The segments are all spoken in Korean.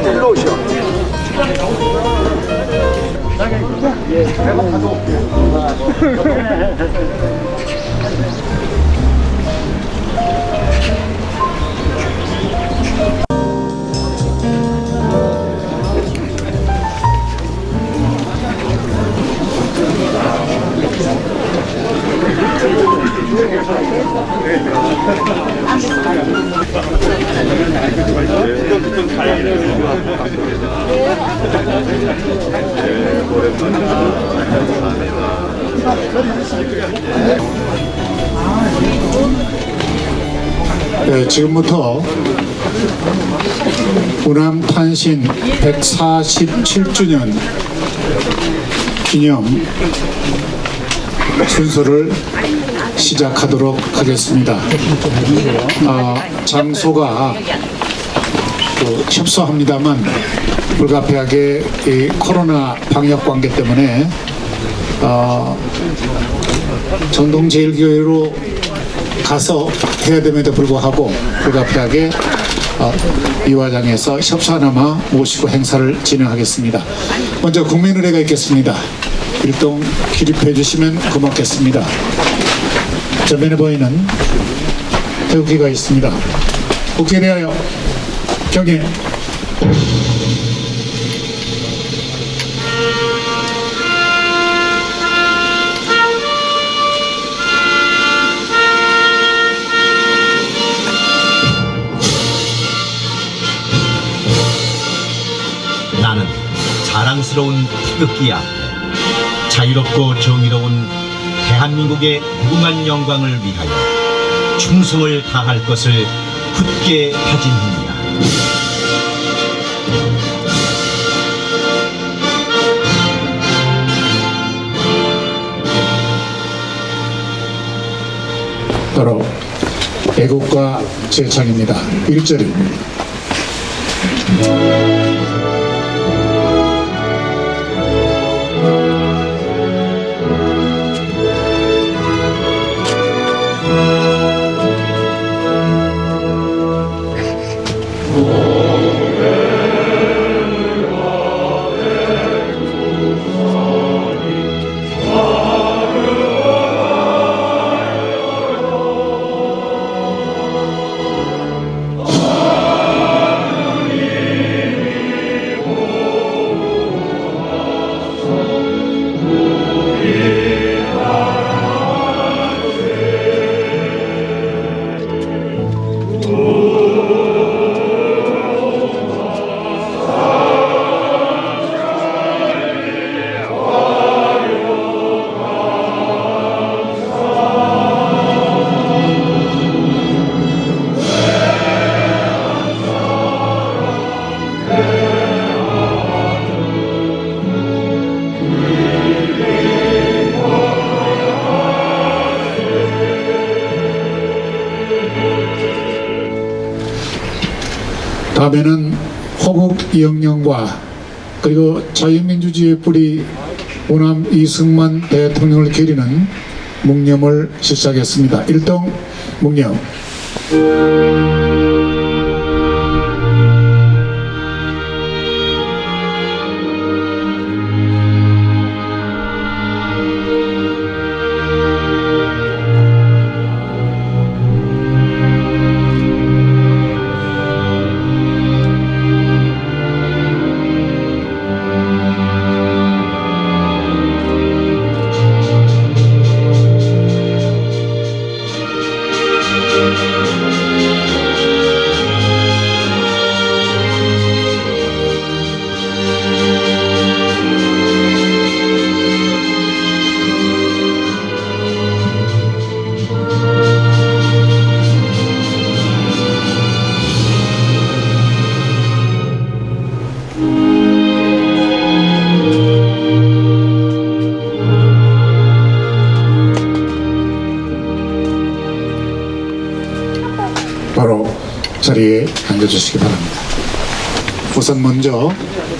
일로 오시오. 네, 지금부터 우남 탄신 147주년 기념 순서를 시작하도록 하겠습니다. 장소가 협소합니다만 불가피하게 이 코로나 방역 관계 때문에 전동제일교회로 가서 해야 됨에도 불구하고 불가피하게 이화장에서 협소하나마 모시고 행사를 진행하겠습니다. 먼저 국민의례가 있겠습니다. 일동 기립해 주시면 고맙겠습니다. 전면에 보이는 태극기가 있습니다. 국기에 대하여 경례. 나는 자랑스러운 태극기 앞에 자유롭고 정의로운 대한민국의 무궁한 영광을 위하여 충성을 다할 것을 굳게 다짐합니다. 바로 애국가 제창입니다. 1절입니다. 다음에는 호국 영령과 그리고 자유민주주의의 뿌리 우남 이승만 대통령을 기리는 묵념을 시작하겠습니다. 일동 묵념. 바로 자리에 앉아주시기 바랍니다. 우선 먼저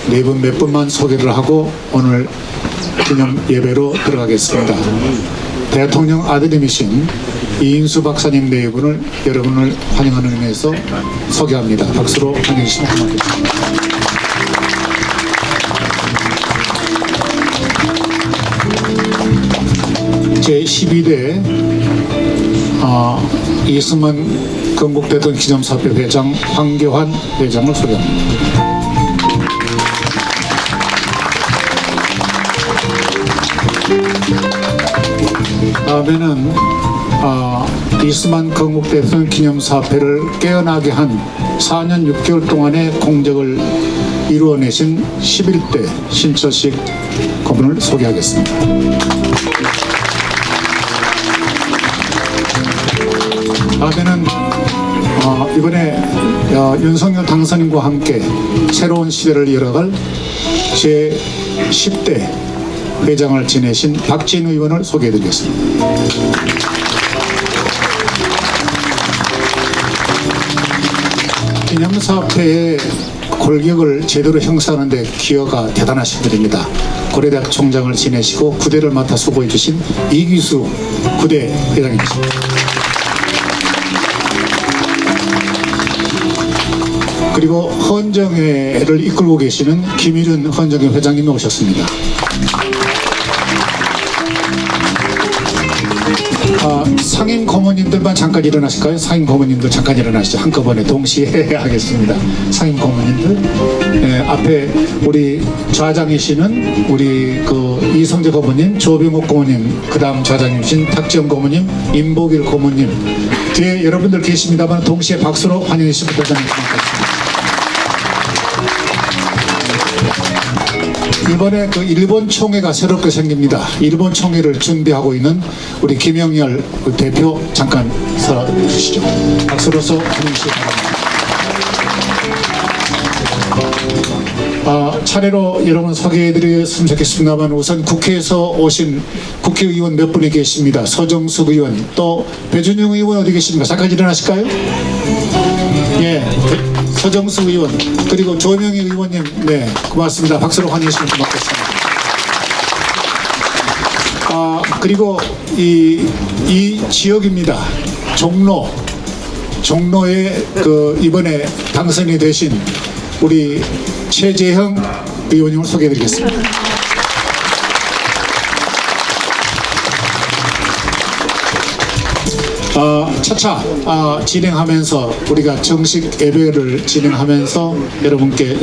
네 분 몇 분만 소개를 하고 오늘 기념 예배로 들어가겠습니다. 대통령 아드님이신 이인수 박사님 네 분을 여러분을 환영하는 의미에서 소개합니다. 박수로 환영해 주시면 고맙겠습니다. 제12대 이승만 건국대통령 기념사업회 회장 황교안 회장을 소개합니다. 다음에는 이승만 건국대통령 기념사업회를 깨어나게 한 4년 6개월 동안의 공적을 이루어내신 11대 신철식 고문을 소개하겠습니다. 다음에는 이번에 윤석열 당선인과 함께 새로운 시대를 열어갈 제10대 회장을 지내신 박진 의원을 소개해드리겠습니다. 기념사업회의 골격을 제대로 형성하는 데 기여가 대단하신 분입니다. 고려대학 총장을 지내시고 구대를 맡아 수고해 주신 이기수 구대 회장님이십니다. 그리고 헌정회를 이끌고 계시는 김일윤 헌정회 회장님이 오셨습니다. 상임 고모님들만 잠깐 일어나실까요? 상임 고모님들 잠깐 일어나시죠. 한꺼번에 동시에 하겠습니다. 상임 고모님들, 앞에 우리 좌장이시는 우리 이성재 고모님, 조병욱 고모님, 그 다음 좌장이신 탁지영 고모님, 임복일 고모님, 뒤에 여러분들 계십니다만 동시에 박수로 환영해 주시면 되겠습니다. 이번에 일본 총회가 새롭게 생깁니다. 일본 총회를 준비하고 있는 우리 김영열 대표 잠깐 서주시죠. 박수로서 환영해 주시기 바랍니다. 차례로 여러분 소개해드렸으면 좋겠습니다만 우선 국회에서 오신 국회의원 몇 분이 계십니다. 서정숙 의원, 또 배준영 의원 어디 계십니까? 잠깐 일어나실까요? 예, 서정숙 의원, 그리고 조명희 의원님, 네, 고맙습니다. 박수로 환영해 주시면 고맙겠습니다. 그리고 이 지역입니다. 종로에 이번에 당선이 되신 우리 최재형 의원님을 소개해드리겠습니다. 차차 진행하면서 우리가 정식 예배를 진행하면서 여러분께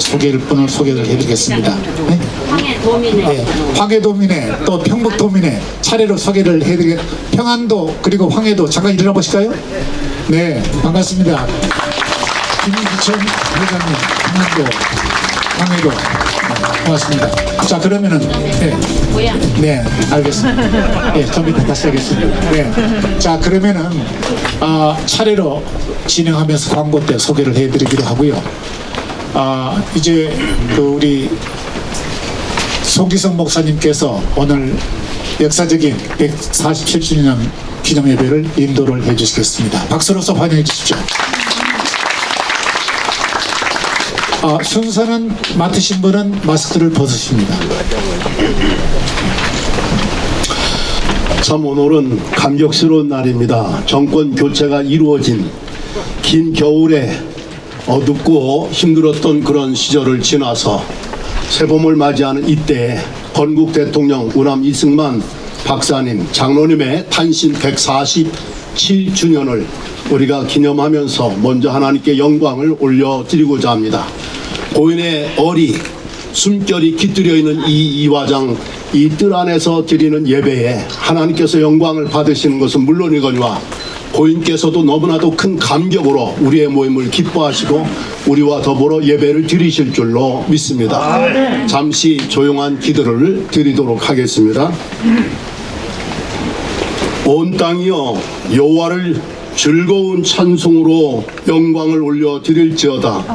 분을 소개를 해드리겠습니다. 네? 황해도민회, 네, 황해도민회, 또 평북도민회 차례로 소개를 해드리겠습니다. 평안도 그리고 황해도 잠깐 일어나 보실까요? 네, 반갑습니다. 김기천 회장님, 평안도, 황해도, 네, 고맙습니다. 자, 그러면은 네, 알겠습니다. 네, 좀 이따 다시 하겠습니다. 네, 자, 그러면은 차례로 진행하면서 광고 때 소개를 해드리기로 하고요. 이제 우리 송기성 목사님께서 오늘 역사적인 147주년 기념예배를 인도를 해주시겠습니다. 박수로서 환영해 주십시오. 순서는 맡으신 분은 마스크를 벗으십니다. 참 오늘은 감격스러운 날입니다. 정권 교체가 이루어진 긴 겨울에 어둡고 힘들었던 그런 시절을 지나서 새봄을 맞이하는 이때 건국 대통령 우남 이승만 박사님 장로님의 탄신 147주년을 우리가 기념하면서 먼저 하나님께 영광을 올려드리고자 합니다. 고인의 어리 숨결이 깃들여 있는 이 이화장 이 뜰 안에서 드리는 예배에 하나님께서 영광을 받으시는 것은 물론이거니와 고인께서도 너무나도 큰 감격으로 우리의 모임을 기뻐하시고 우리와 더불어 예배를 드리실 줄로 믿습니다. 잠시 조용한 기도를 드리도록 하겠습니다. 온 땅이여 여호와를 즐거운 찬송으로 영광을 올려 드릴지어다.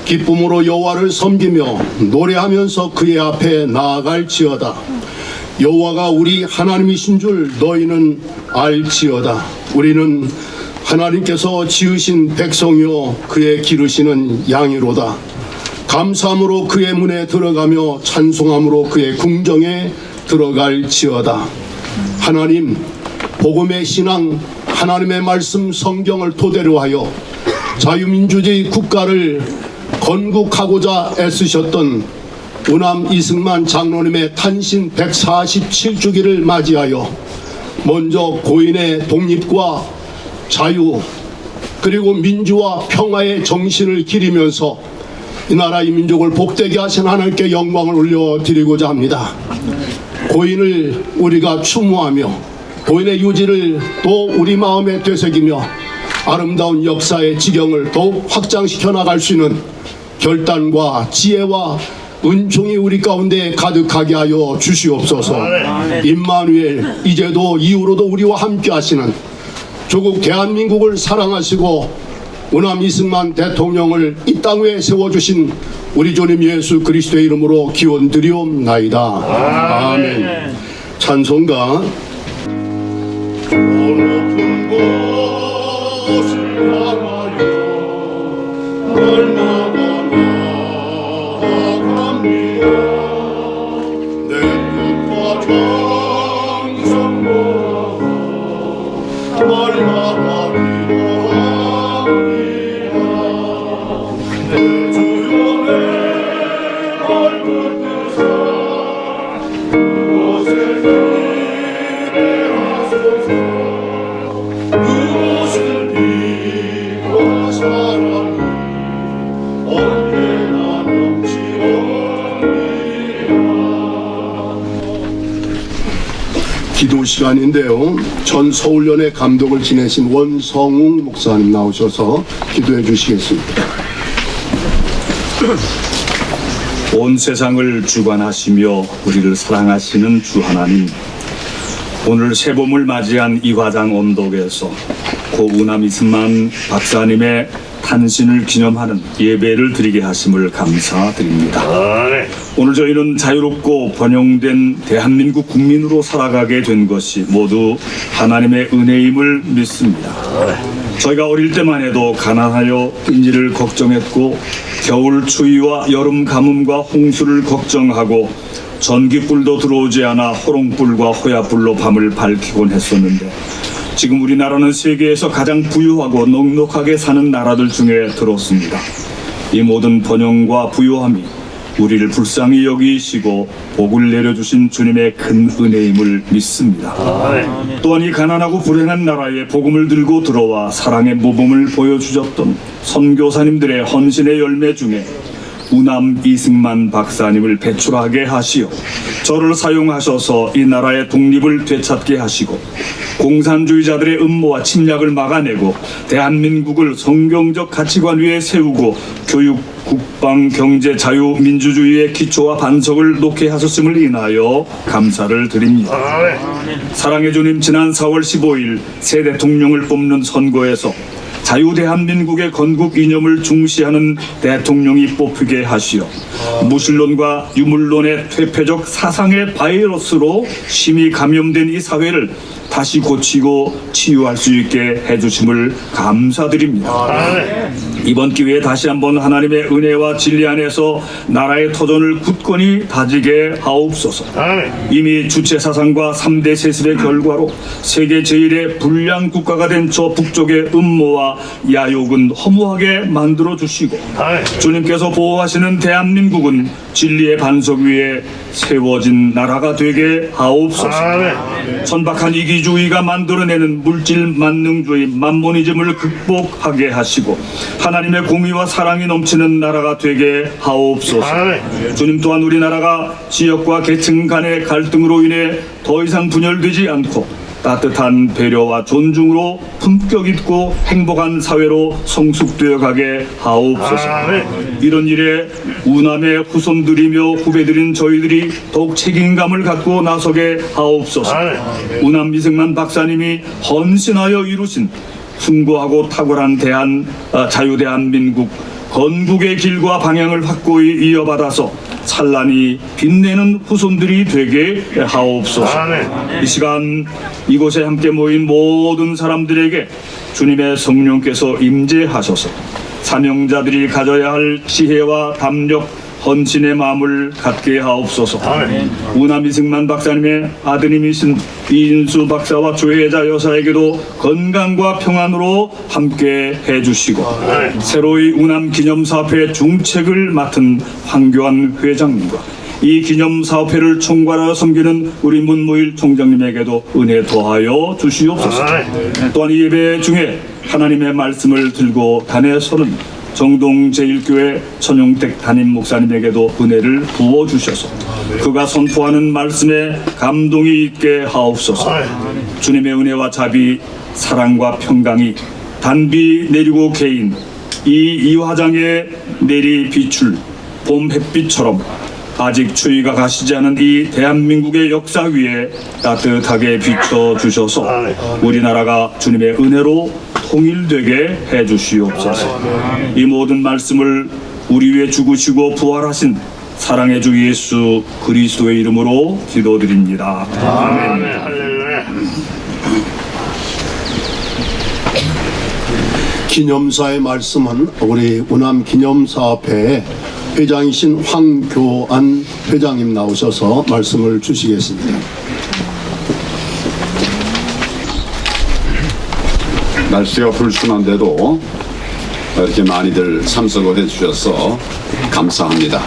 기쁨으로 여호와를 섬기며 노래하면서 그의 앞에 나아갈지어다. 여호와가 우리 하나님이신 줄 너희는 알지어다. 우리는 하나님께서 지으신 백성이요 그의 기르시는 양이로다. 감사함으로 그의 문에 들어가며 찬송함으로 그의 궁정에 들어갈지어다. 하나님, 복음의 신앙, 하나님의 말씀 성경을 토대로 하여 자유민주주의 국가를 건국하고자 애쓰셨던 우남 이승만 장로님의 탄신 147주기를 맞이하여 먼저 고인의 독립과 자유 그리고 민주화 평화의 정신을 기리면서 이 나라의 민족을 복되게 하신 하나님께 영광을 올려드리고자 합니다. 고인을 우리가 추모하며 고인의 유지를 또 우리 마음에 되새기며 아름다운 역사의 지경을 더욱 확장시켜 나갈 수 있는 결단과 지혜와 은총이 우리 가운데 가득하게 하여 주시옵소서. 임마누엘, 이제도 이후로도 우리와 함께 하시는 조국 대한민국을 사랑하시고 우남 이승만 대통령을 이 땅 위에 세워주신 우리 주님 예수 그리스도의 이름으로 기원드리옵나이다. 아멘. 찬송가 높은 곳을 향하여 얼마나 나아갑니다. 내 뜻과 정성 모아 얼마나 기도 시간인데요. 전 서울연의 감독을 지내신 원성웅 목사님 나오셔서 기도해 주시겠습니다. 온 세상을 주관하시며 우리를 사랑하시는 주 하나님, 오늘 새봄을 맞이한 이화장 언덕에서 고 우남 이승만 박사님의 탄신을 기념하는 예배를 드리게 하심을 감사드립니다. 오늘 저희는 자유롭고 번영된 대한민국 국민으로 살아가게 된 것이 모두 하나님의 은혜임을 믿습니다. 저희가 어릴 때만 해도 가난하여 빈지를 걱정했고 겨울 추위와 여름 가뭄과 홍수를 걱정하고 전기불도 들어오지 않아 호롱불과 호야불로 밤을 밝히곤 했었는데, 지금 우리나라는 세계에서 가장 부유하고 넉넉하게 사는 나라들 중에 들었습니다. 이 모든 번영과 부유함이 우리를 불쌍히 여기시고 복을 내려주신 주님의 큰 은혜임을 믿습니다. 또한 이 가난하고 불행한 나라에 복음을 들고 들어와 사랑의 모범을 보여주셨던 선교사님들의 헌신의 열매 중에 우남 이승만 박사님을 배출하게 하시어 저를 사용하셔서 이 나라의 독립을 되찾게 하시고 공산주의자들의 음모와 침략을 막아내고 대한민국을 성경적 가치관 위에 세우고 교육, 국방, 경제, 자유, 민주주의의 기초와 반석을 놓게 하셨음을 인하여 감사를 드립니다. 사랑의 주님, 지난 4월 15일 새 대통령을 뽑는 선거에서 자유 대한민국의 건국 이념을 중시하는 대통령이 뽑히게 하시어 무신론과 유물론의 퇴폐적 사상의 바이러스로 심히 감염된 이 사회를 다시 고치고 치유할 수 있게 해주심을 감사드립니다. 이번 기회에 다시 한번 하나님의 은혜와 진리 안에서 나라의 터전을 굳건히 다지게 하옵소서. 이미 주체 사상과 3대 세습의 결과로 세계 제1의 불량 국가가 된 저 북쪽의 음모와 야욕은 허무하게 만들어 주시고 주님께서 보호하시는 대한민국은 진리의 반석 위에 세워진 나라가 되게 하옵소서. 천박한 이기주의가 만들어내는 물질 만능주의 만모니즘을 극복하게 하시고 하나님의 공의와 사랑이 넘치는 나라가 되게 하옵소서. 주님, 또한 우리나라가 지역과 계층 간의 갈등으로 인해 더 이상 분열되지 않고 따뜻한 배려와 존중으로 품격 있고 행복한 사회로 성숙되어 가게 하옵소서. 이런 일에 우남의 후손들이며 후배들인 저희들이 더욱 책임감을 갖고 나서게 하옵소서. 우남 이승만 박사님이 헌신하여 이루신 숭고하고 탁월한 자유대한민국 건국의 길과 방향을 확고히 이어받아서 찬란히 빛내는 후손들이 되게 하옵소서. 이 시간 이곳에 함께 모인 모든 사람들에게 주님의 성령께서 임재하셔서 사명자들이 가져야 할 지혜와 담력, 헌신의 마음을 갖게 하옵소서. 우남 이승만 박사님의 아드님이신 이인수 박사와 조혜자 여사에게도 건강과 평안으로 함께 해주시고, 새로이 우남 기념사업회 중책을 맡은 황교안 회장님과 이 기념사업회를 총괄하여 섬기는 우리 문무일 총장님에게도 은혜 더하여 주시옵소서. 또한 이 예배 중에 하나님의 말씀을 들고 단에 서는 정동 제1교회 천용택 담임 목사님에게도 은혜를 부어주셔서 그가 선포하는 말씀에 감동이 있게 하옵소서. 주님의 은혜와 자비, 사랑과 평강이 단비 내리고 개인 이 이화장에 내리 비출 봄 햇빛처럼 아직 추위가 가시지 않은 이 대한민국의 역사 위에 따뜻하게 비춰주셔서 우리나라가 주님의 은혜로 통일되게 해주시옵소서. 이 모든 말씀을 우리 위해 죽으시고 부활하신 사랑의 주 예수 그리스도의 이름으로 기도드립니다. 아멘. 기념사의 말씀은 우리 우남 기념사업회 회장이신 황교안 회장님 나오셔서 말씀을 주시겠습니다. 날씨가 불순한데도 이렇게 많이들 참석을 해주셔서 감사합니다.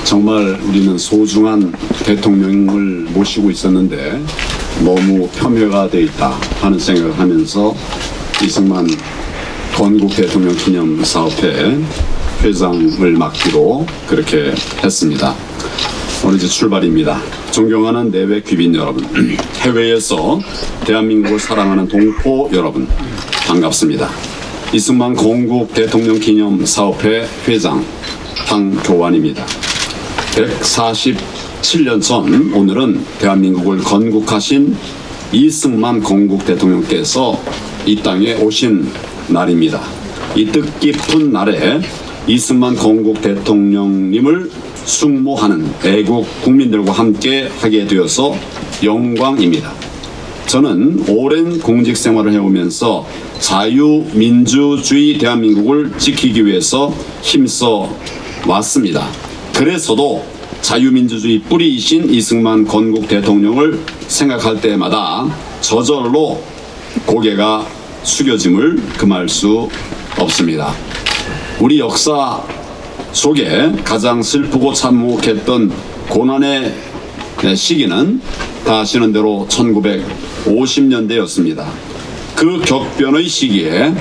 정말 우리는 소중한 대통령을 모시고 있었는데 너무 폄훼가 돼 있다 하는 생각을 하면서 이승만 건국 대통령 기념사업회 회장을 맡기로 그렇게 했습니다. 오늘 이제 출발입니다. 존경하는 내외 귀빈 여러분, 해외에서 대한민국을 사랑하는 동포 여러분, 반갑습니다. 이승만 건국 대통령 기념사업회 회장 황교안입니다. 147년 전 오늘은 대한민국을 건국하신 이승만 건국 대통령께서 이 땅에 오신 날입니다. 이 뜻깊은 날에 이승만 건국 대통령님을 숙모하는 애국 국민들과 함께 하게 되어서 영광입니다. 저는 오랜 공직 생활을 해오면서 자유민주주의 대한민국을 지키기 위해서 힘써 왔습니다. 그래서도 자유민주주의 뿌리이신 이승만 건국 대통령을 생각할 때마다 저절로 고개가 숙여짐을 금할 수 없습니다. 우리 역사 속에 가장 슬프고 참혹했던 고난의 시기는 다 아시는 대로 1950년대였습니다. 그 격변의 시기에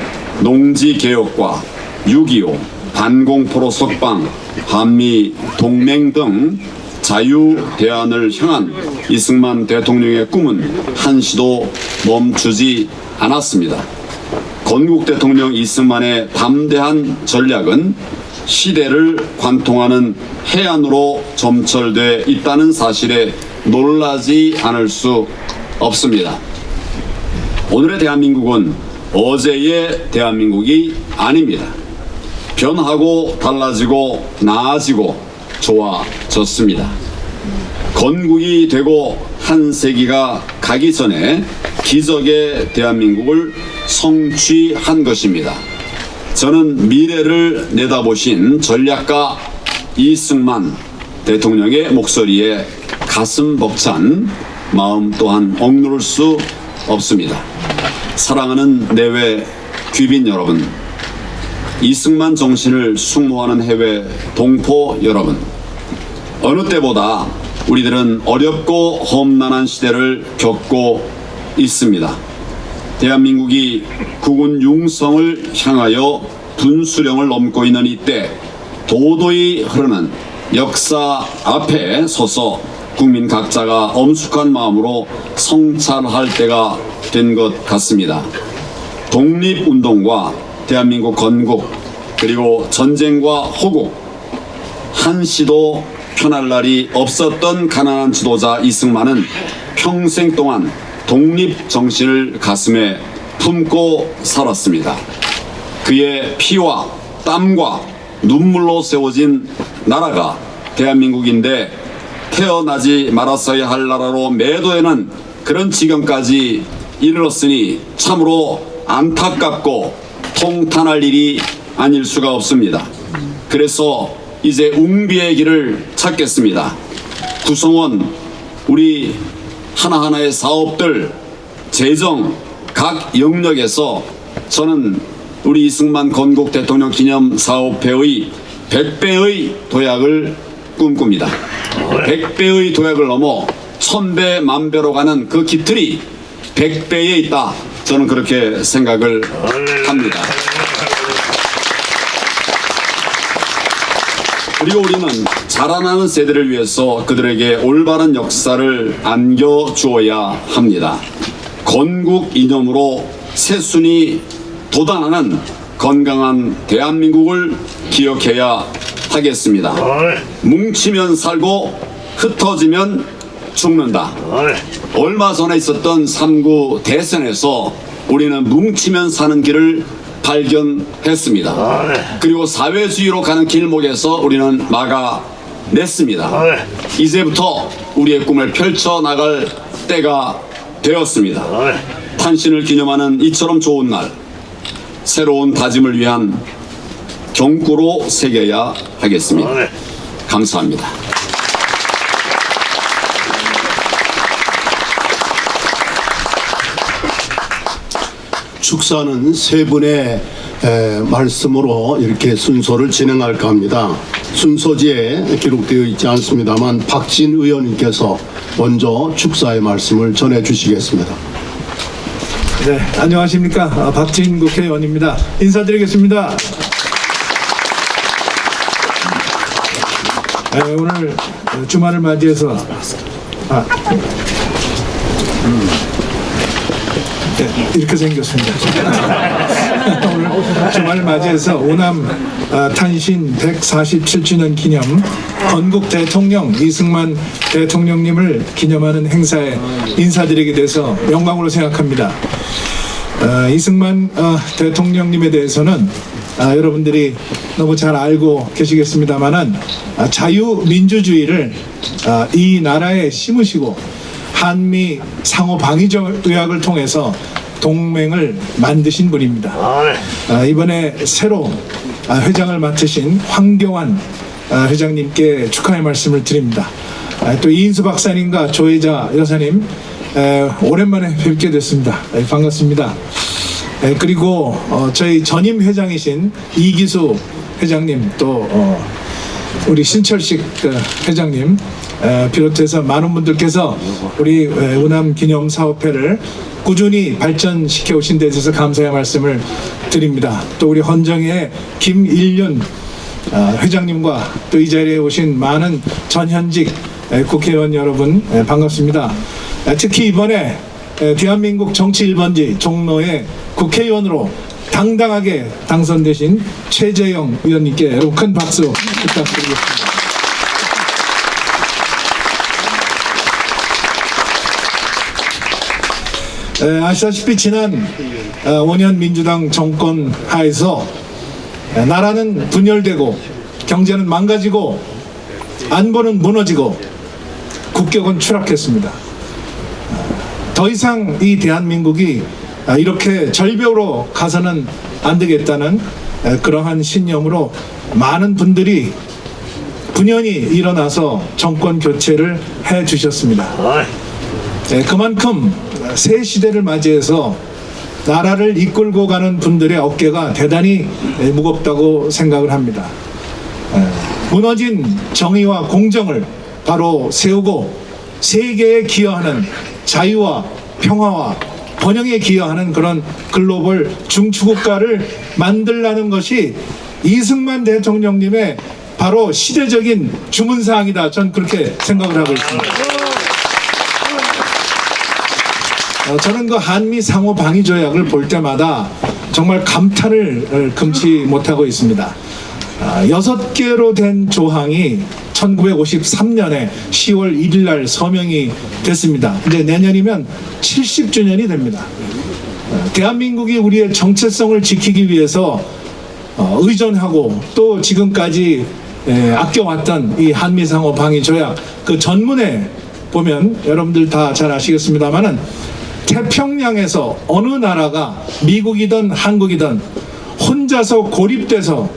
농지개혁과 6.25, 반공포로 석방, 한미 동맹 등 자유대안을 향한 이승만 대통령의 꿈은 한시도 멈추지 않았습니다. 건국 대통령 이승만의 담대한 전략은 시대를 관통하는 해안으로 점철돼 있다는 사실에 놀라지 않을 수 없습니다. 오늘의 대한민국은 어제의 대한민국이 아닙니다. 변하고 달라지고 나아지고 좋아졌습니다. 건국이 되고 한 세기가 가기 전에 기적의 대한민국을 성취한 것입니다. 저는 미래를 내다보신 전략가 이승만 대통령의 목소리에 가슴 벅찬 마음 또한 억누를 수 없습니다. 사랑하는 내외 귀빈 여러분, 이승만 정신을 숙모하는 해외 동포 여러분, 어느 때보다 우리들은 어렵고 험난한 시대를 겪고 있습니다. 대한민국이 국군 융성을 향하여 분수령을 넘고 있는 이때 도도히 흐르는 역사 앞에 서서 국민 각자가 엄숙한 마음으로 성찰할 때가 된 것 같습니다. 독립운동과 대한민국 건국 그리고 전쟁과 호국 한시도 편할 날이 없었던 가난한 지도자 이승만은 평생 동안 독립정신을 가슴에 품고 살았습니다. 그의 피와 땀과 눈물로 세워진 나라가 대한민국인데 태어나지 말았어야 할 나라로 매도해는 그런 지경까지 이르렀으니 참으로 안타깝고 통탄할 일이 아닐 수가 없습니다. 그래서 이제 웅비의 길을 찾겠습니다. 구성원 우리 하나하나의 사업들 재정 각 영역에서 저는 우리 이승만 건국 대통령 기념 사업회의 100배의 도약을 꿈꿉니다. 100배의 도약을 넘어 1000배 만배로 가는 그 깃틀이 100배에 있다. 저는 그렇게 생각을 합니다. 그리고 우리는 자라나는 세대를 위해서 그들에게 올바른 역사를 안겨주어야 합니다. 건국 이념으로 새순이 돋아나는 건강한 대한민국을 기억해야 하겠습니다. 뭉치면 살고 흩어지면 죽는다. 얼마 전에 있었던 3.9 대선에서 우리는 뭉치면 사는 길을 발견했습니다. 그리고 사회주의로 가는 길목에서 우리는 막아냈습니다. 이제부터 우리의 꿈을 펼쳐나갈 때가 되었습니다. 탄신을 기념하는 이처럼 좋은 날, 새로운 다짐을 위한 경구로 새겨야 하겠습니다. 감사합니다. 축사는 세 분의 말씀으로 이렇게 순서를 진행할까 합니다. 순서지에 기록되어 있지 않습니다만 박진 의원님께서 먼저 축사의 말씀을 전해주시겠습니다. 네, 안녕하십니까. 박진 국회의원입니다. 인사드리겠습니다. 오늘 주말을 맞이해서 네, 이렇게 생겼습니다. 오늘 주말을 맞이해서 오남 탄신 147주년 기념 건국 대통령 이승만 대통령님을 기념하는 행사에 인사드리게 돼서 영광으로 생각합니다. 이승만 대통령님에 대해서는 여러분들이 너무 잘 알고 계시겠습니다만은 자유민주주의를 이 나라에 심으시고 한미 상호 방위 조약을 통해서 동맹을 만드신 분입니다. 이번에 새로 회장을 맡으신 황교안 회장님께 축하의 말씀을 드립니다. 또 이인수 박사님과 조혜자 여사님 오랜만에 뵙게 됐습니다. 반갑습니다. 그리고 저희 전임 회장이신 이기수 회장님 또 우리 신철식 회장님 비롯해서 많은 분들께서 우리 우남 기념 사업회를 꾸준히 발전시켜 오신 데 대해서 감사의 말씀을 드립니다. 또 우리 헌정의 김일륜 회장님과 또 이 자리에 오신 많은 전현직 국회의원 여러분 반갑습니다. 특히 이번에 대한민국 정치 1번지 종로의 국회의원으로 당당하게 당선되신 최재형 의원님께 여러분 큰 박수 부탁드리겠습니다. 아시다시피 지난 5년 민주당 정권 하에서 나라는 분열되고 경제는 망가지고 안보는 무너지고 국격은 추락했습니다. 더 이상 이 대한민국이 이렇게 절벽으로 가서는 안 되겠다는 그러한 신념으로 많은 분들이 분연히 일어나서 정권 교체를 해 주셨습니다. 그만큼 새 시대를 맞이해서 나라를 이끌고 가는 분들의 어깨가 대단히 무겁다고 생각을 합니다. 무너진 정의와 공정을 바로 세우고 세계에 기여하는 자유와 평화와 번영에 기여하는 그런 글로벌 중추국가를 만들라는 것이 이승만 대통령님의 바로 시대적인 주문사항이다. 전 그렇게 생각을 하고 있습니다. 저는 그 한미 상호 방위 조약을 볼 때마다 정말 감탄을 금치 못하고 있습니다. 6개로 된 조항이 1953년에 10월 1일 날 서명이 됐습니다. 이제 내년이면 70주년이 됩니다. 대한민국이 우리의 정체성을 지키기 위해서 의존하고 또 지금까지 아껴왔던 이 한미상호 방위 조약 그 전문에 보면 여러분들 다 잘 아시겠습니다만은 태평양에서 어느 나라가 미국이든 한국이든 혼자서 고립돼서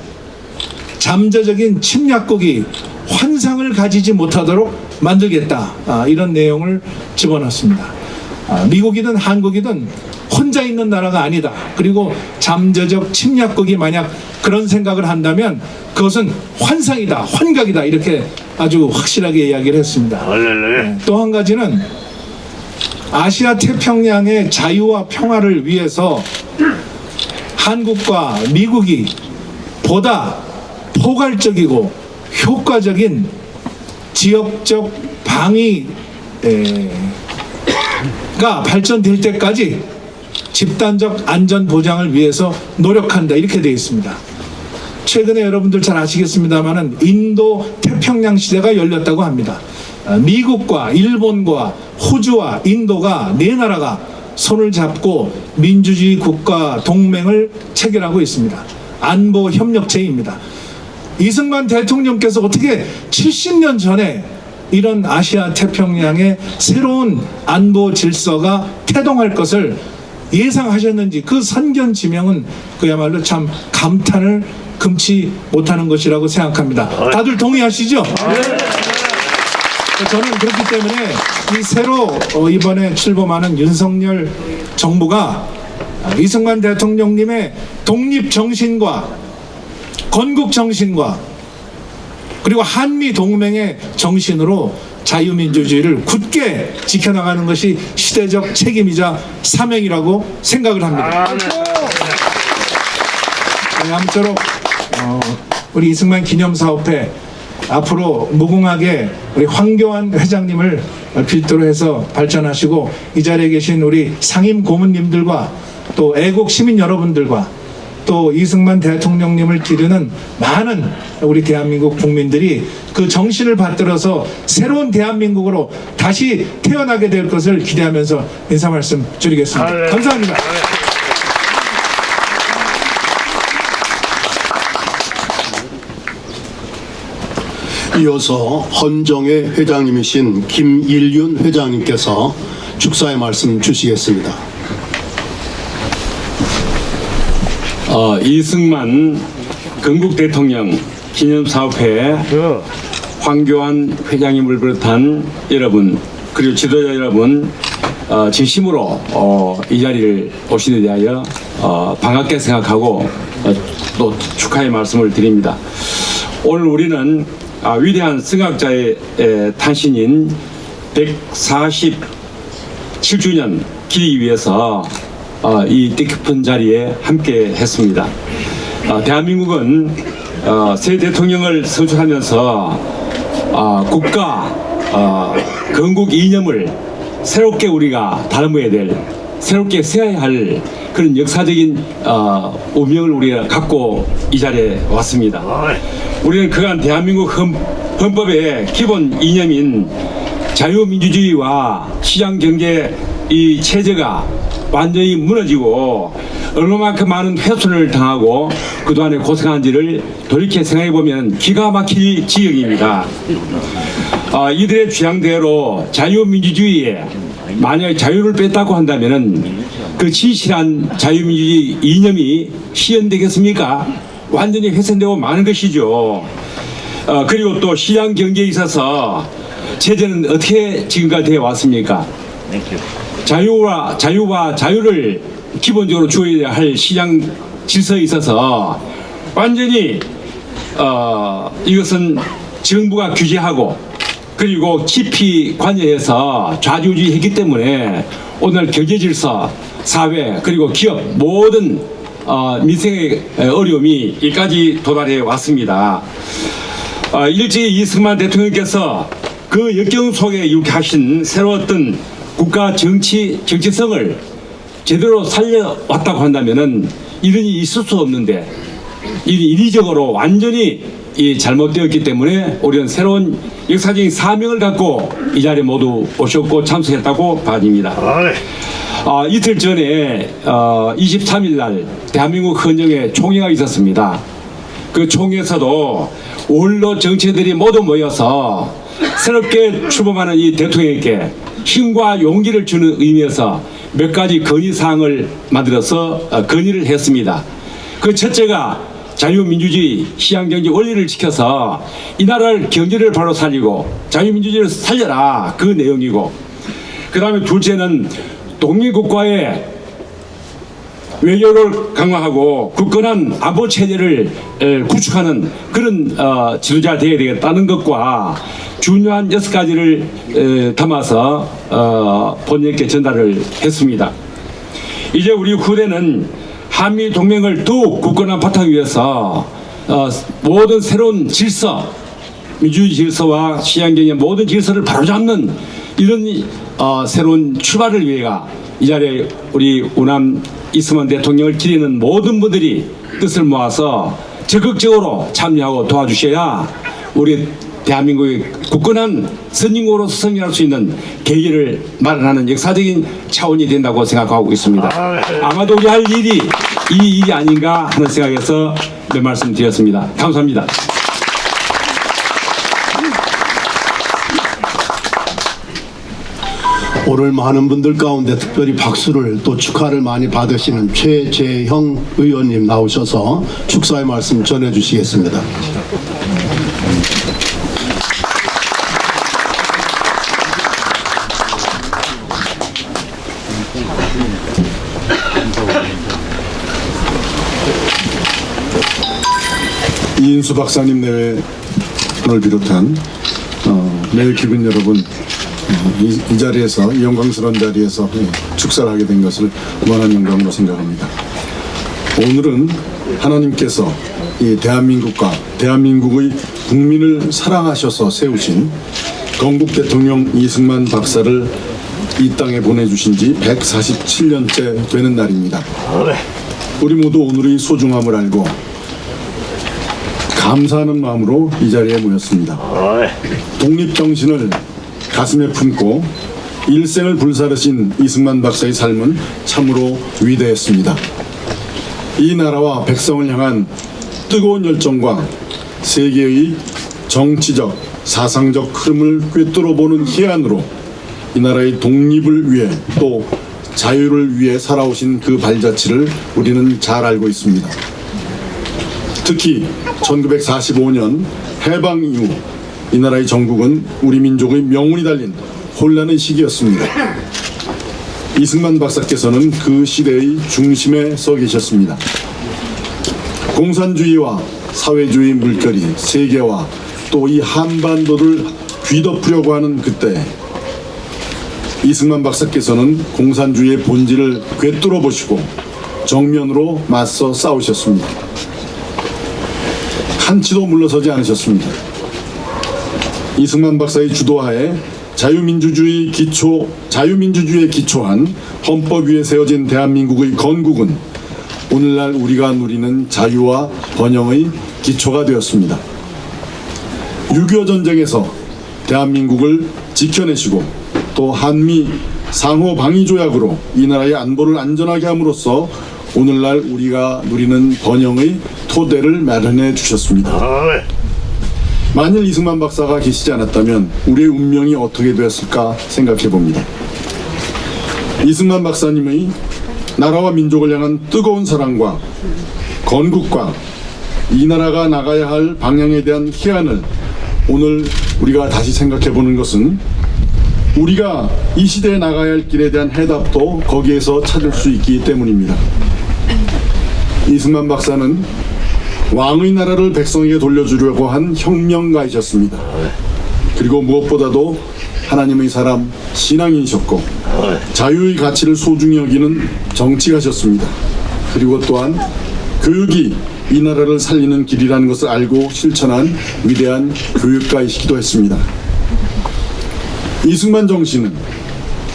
잠재적인 침략국이 환상을 가지지 못하도록 만들겠다. 이런 내용을 집어넣습니다. 미국이든 한국이든 혼자 있는 나라가 아니다. 그리고 잠재적 침략국이 만약 그런 생각을 한다면 그것은 환상이다, 환각이다, 이렇게 아주 확실하게 이야기를 했습니다. 또 한 가지는 아시아 태평양의 자유와 평화를 위해서 한국과 미국이 보다 포괄적이고 효과적인 지역적 방위가 발전될 때까지 집단적 안전 보장을 위해서 노력한다, 이렇게 되어 있습니다. 최근에 여러분들 잘 아시겠습니다만은 인도 태평양 시대가 열렸다고 합니다. 미국과 일본과 호주와 인도가 네 나라가 손을 잡고 민주주의 국가 동맹을 체결하고 있습니다. 안보 협력체입니다. 이승만 대통령께서 어떻게 70년 전에 이런 아시아 태평양의 새로운 안보 질서가 태동할 것을 예상하셨는지, 그 선견 지명은 그야말로 참 감탄을 금치 못하는 것이라고 생각합니다. 다들 동의하시죠? 저는 그렇기 때문에 이 새로 이번에 출범하는 윤석열 정부가 이승만 대통령님의 독립정신과 건국정신과 그리고 한미동맹의 정신으로 자유민주주의를 굳게 지켜나가는 것이 시대적 책임이자 사명이라고 생각을 합니다. 아무쪼록 우리 이승만 기념사업회 앞으로 무궁하게 우리 황교안 회장님을 필두로 해서 발전하시고, 이 자리에 계신 우리 상임 고문님들과 또 애국 시민 여러분들과 또 이승만 대통령님을 기르는 많은 우리 대한민국 국민들이 그 정신을 받들어서 새로운 대한민국으로 다시 태어나게 될 것을 기대하면서 인사 말씀 드리겠습니다. 감사합니다. 이어서 헌정회 회장님이신 김일윤 회장님께서 축사의 말씀 주시겠습니다. 이승만 건국 대통령 기념사업회 황교안 회장님을 비롯한 여러분, 그리고 지도자 여러분, 진심으로 이 자리를 오시는 데 대하여 반갑게 생각하고 또 축하의 말씀을 드립니다. 오늘 우리는 위대한 성악자의 탄신인 147주년 기리기 위해서 이 뜻깊은 자리에 함께 했습니다. 대한민국은 새 대통령을 선출하면서 국가 건국 이념을 새롭게 우리가 다듬어야 될, 새롭게 세워야 할 그런 역사적인 운명을 우리가 갖고 이 자리에 왔습니다. 우리는 그간 대한민국 헌법의 기본 이념인 자유민주주의와 시장경제 이 체제가 완전히 무너지고 얼마만큼 많은 훼손을 당하고 그동안에 고생한지를 돌이켜 생각해보면 기가 막힐 지경입니다. 이들의 주장대로 자유민주주의에 만약 자유를 뺐다고 한다면 그 진실한 자유민주주의 이념이 실현되겠습니까? 완전히 훼손되고 마는 것이죠. 그리고 또 시장 경제에 있어서 체제는 어떻게 지금까지 되어 왔습니까? 자유와 자유를 기본적으로 주어야 할 시장 질서에 있어서 완전히 이것은 정부가 규제하고 그리고 깊이 관여해서 좌지우지했기 때문에 오늘 경제 질서, 사회 그리고 기업 모든 민생의 어려움이 여기까지 도달해 왔습니다. 일찍이 이승만 대통령께서 그 역경 속에 유쾌하신 새로웠던 국가 정치성을 제대로 살려왔다고 한다면은 이런 일이 있을 수 없는데 인위적으로 완전히 잘못되었기 때문에 우리는 새로운 역사적인 사명을 갖고 이 자리에 모두 오셨고 참석했다고 봐집니다. 이틀 전에 23일 날 대한민국 헌정회 총회가 있었습니다. 그 총회에서도 원로 정치인들이 모두 모여서 새롭게 출범하는 이 대통령에게 힘과 용기를 주는 의미에서 몇 가지 건의 사항을 만들어서 건의를 했습니다. 그 첫째가 자유민주주의, 시장경제 원리를 지켜서 이 나라를 경제를 바로 살리고 자유민주주의를 살려라, 그 내용이고, 그 다음에 둘째는 독립국가의 외교를 강화하고 굳건한 안보 체제를 구축하는 그런 지도자가 되어야 되겠다는 것과 중요한 6가지를 담아서 본인께 전달을 했습니다. 이제 우리 후대는 한미 동맹을 더욱 굳건한 바탕 위에서 모든 새로운 질서, 민주주의 질서와 시장경제 모든 질서를 바로잡는 이런 새로운 출발을 위해가 이 자리에 우리 우남 이승만 대통령을 기리는 모든 분들이 뜻을 모아서 적극적으로 참여하고 도와주셔야 우리 대한민국의 굳건한 선진국으로서 성장할 수 있는 계기를 마련하는 역사적인 차원이 된다고 생각하고 있습니다. 아마도 우리 할 일이 이 일이 아닌가 하는 생각에서 몇 말씀 드렸습니다. 감사합니다. 오늘 많은 분들 가운데 특별히 박수를 또 축하를 많이 받으시는 최재형 의원님 나오셔서 축사의 말씀 전해주시겠습니다. 이인수 박사님 내외를 비롯한 매일 기분 여러분, 이 자리에서, 이 영광스러운 자리에서 축사를 하게 된 것을 무한한 영광으로 생각합니다. 오늘은 하나님께서 이 대한민국과 대한민국의 국민을 사랑하셔서 세우신 건국 대통령 이승만 박사를 이 땅에 보내주신 지 147년째 되는 날입니다. 우리 모두 오늘의 소중함을 알고 감사하는 마음으로 이 자리에 모였습니다. 독립정신을 가슴에 품고 일생을 불사르신 이승만 박사의 삶은 참으로 위대했습니다. 이 나라와 백성을 향한 뜨거운 열정과 세계의 정치적, 사상적 흐름을 꿰뚫어보는 희안으로 이 나라의 독립을 위해 또 자유를 위해 살아오신 그 발자취를 우리는 잘 알고 있습니다. 특히 1945년 해방 이후 이 나라의 정국은 우리 민족의 명운이 달린 혼란의 시기였습니다. 이승만 박사께서는 그 시대의 중심에 서 계셨습니다. 공산주의와 사회주의 물결이 세계와 또 이 한반도를 뒤덮으려고 하는 그때 이승만 박사께서는 공산주의의 본질을 꿰뚫어 보시고 정면으로 맞서 싸우셨습니다. 한치도 물러서지 않으셨습니다. 이승만 박사의 주도하에 자유민주주의에 기초한 헌법 위에 세워진 대한민국의 건국은 오늘날 우리가 누리는 자유와 번영의 기초가 되었습니다. 6.25 전쟁에서 대한민국을 지켜내시고 또 한미 상호 방위 조약으로 이 나라의 안보를 안전하게 함으로써 오늘날 우리가 누리는 번영의 토대를 마련해 주셨습니다. 만일 이승만 박사가 계시지 않았다면 우리의 운명이 어떻게 되었을까 생각해 봅니다. 이승만 박사님의 나라와 민족을 향한 뜨거운 사랑과 건국과 이 나라가 나가야 할 방향에 대한 희안을 오늘 우리가 다시 생각해 보는 것은 우리가 이 시대에 나가야 할 길에 대한 해답도 거기에서 찾을 수 있기 때문입니다. 이승만 박사는 왕의 나라를 백성에게 돌려주려고 한 혁명가이셨습니다. 그리고 무엇보다도 하나님의 사람, 신앙인이셨고 자유의 가치를 소중히 여기는 정치가셨습니다. 그리고 또한 교육이 이 나라를 살리는 길이라는 것을 알고 실천한 위대한 교육가이시기도 했습니다. 이승만 정신은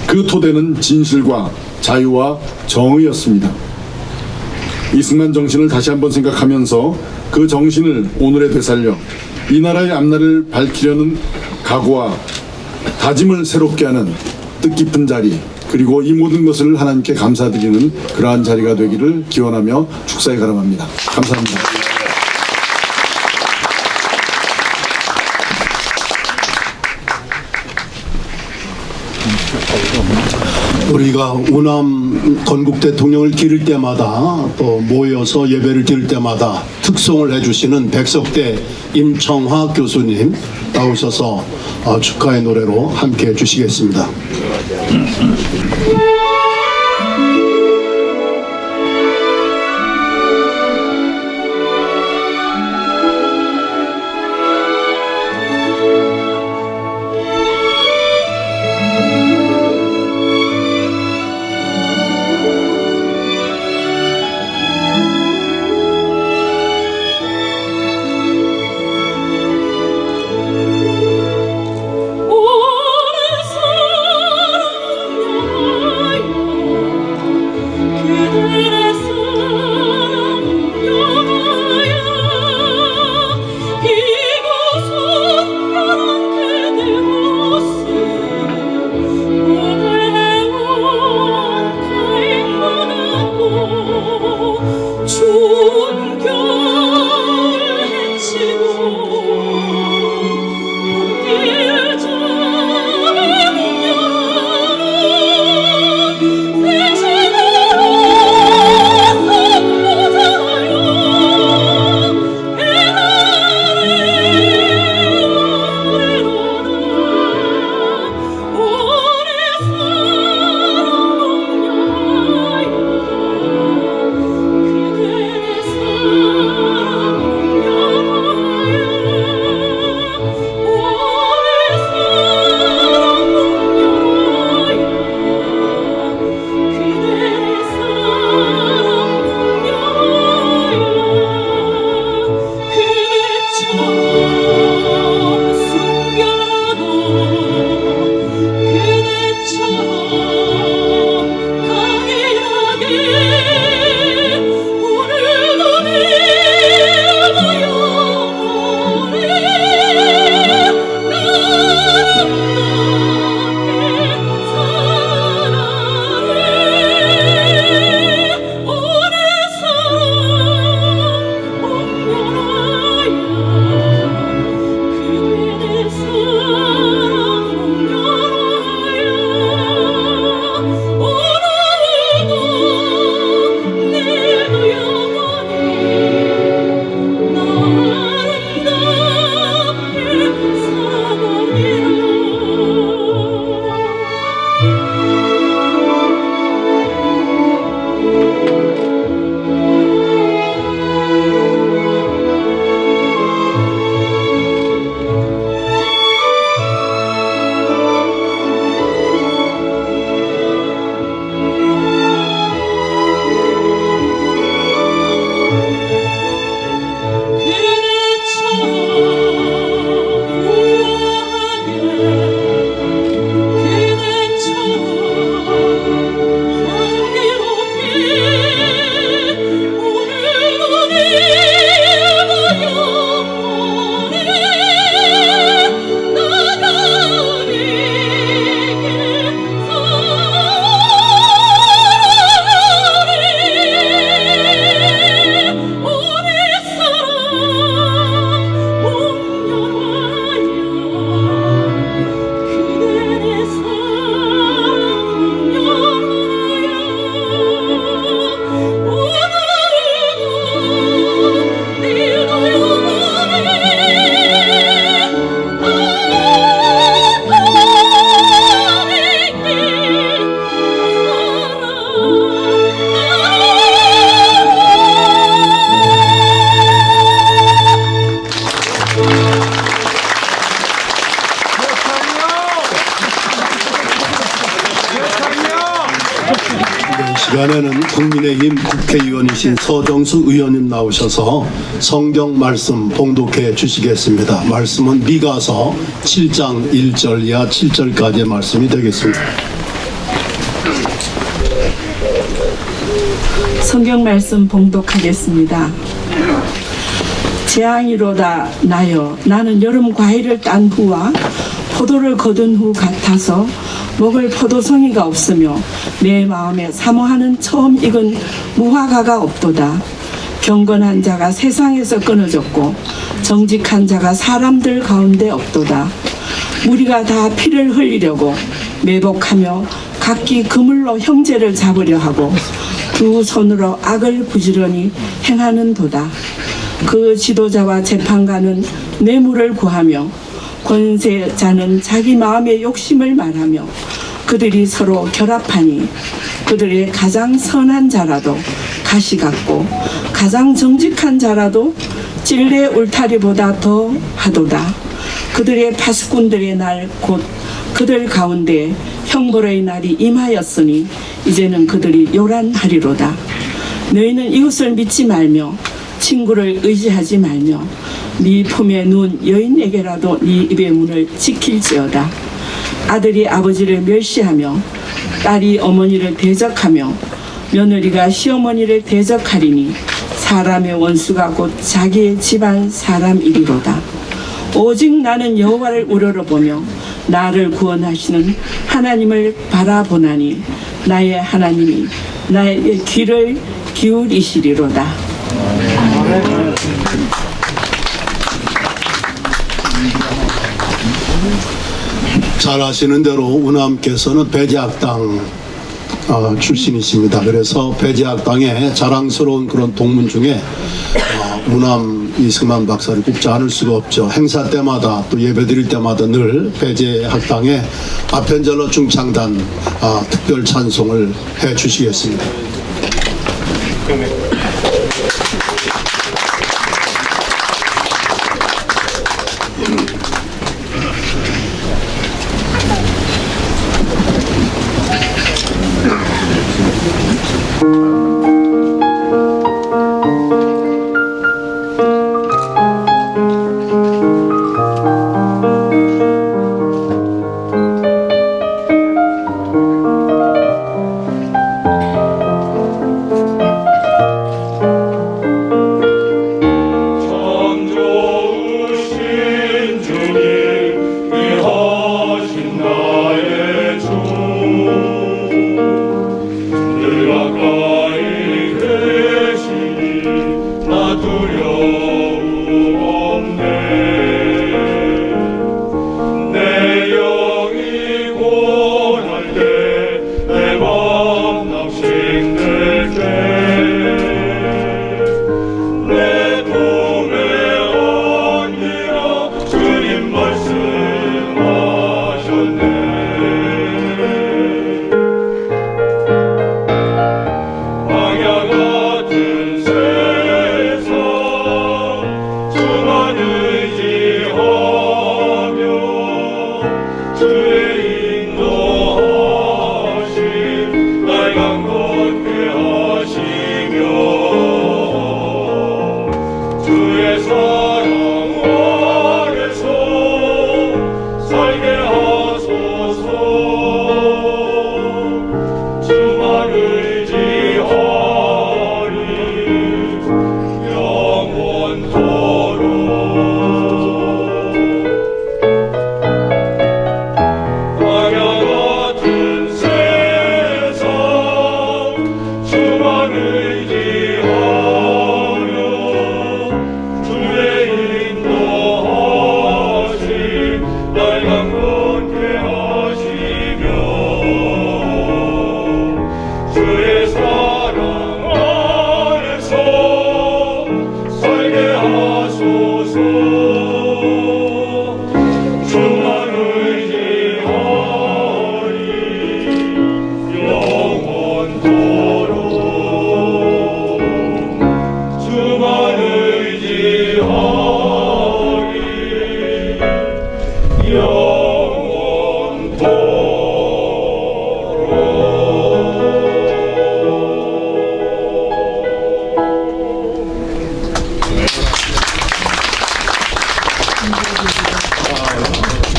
그 토대는 진실과 자유와 정의였습니다. 이승만 정신을 다시 한번 생각하면서 그 정신을 오늘에 되살려 이 나라의 앞날을 밝히려는 각오와 다짐을 새롭게 하는 뜻깊은 자리, 그리고 이 모든 것을 하나님께 감사드리는 그러한 자리가 되기를 기원하며 축사에 가름합니다. 감사합니다. 우리가 우남 건국 대통령을 기릴 때마다 또 모여서 예배를 드릴 때마다 특송을 해주시는 백석대 임청화 교수님 나오셔서 축하의 노래로 함께 해주시겠습니다. 시간에는 국민의힘 국회의원이신 서정수 의원님 나오셔서 성경 말씀 봉독해 주시겠습니다. 말씀은 미가서 7장 1절 이하 7절까지의 말씀이 되겠습니다. 성경 말씀 봉독하겠습니다. 재앙이로다 나여 나는 여름 과일을 딴 후와 포도를 거둔 후 같아서 먹을 포도송이가 없으며 내 마음에 사모하는 처음 익은 무화과가 없도다. 경건한 자가 세상에서 끊어졌고 정직한 자가 사람들 가운데 없도다. 무리가 다 피를 흘리려고 매복하며 각기 그물로 형제를 잡으려 하고 두 손으로 악을 부지런히 행하는 도다. 그 지도자와 재판관은 뇌물을 구하며 권세자는 자기 마음의 욕심을 말하며 그들이 서로 결합하니 그들의 가장 선한 자라도 가시 같고 가장 정직한 자라도 찔레 울타리보다 더 하도다. 그들의 파수꾼들의 날 곧 그들 가운데 형벌의 날이 임하였으니 이제는 그들이 요란하리로다. 너희는 이웃을 믿지 말며 친구를 의지하지 말며 네 품에 누운 여인에게라도 네 입의 문을 지킬지어다. 아들이 아버지를 멸시하며 딸이 어머니를 대적하며 며느리가 시어머니를 대적하리니 사람의 원수가 곧 자기의 집안 사람이리로다. 오직 나는 여호와를 우러러보며 나를 구원하시는 하나님을 바라보나니 나의 하나님이 나의 귀를 기울이시리로다. 잘 아시는 대로 우남께서는 배제학당 출신이십니다. 그래서 배제학당의 자랑스러운 그런 동문 중에 우남 이승만 박사를 꼽지 않을 수가 없죠. 행사 때마다 또 예배 드릴 때마다 늘 배제학당의 아편젤러 중창단 특별 찬송을 해 주시겠습니다.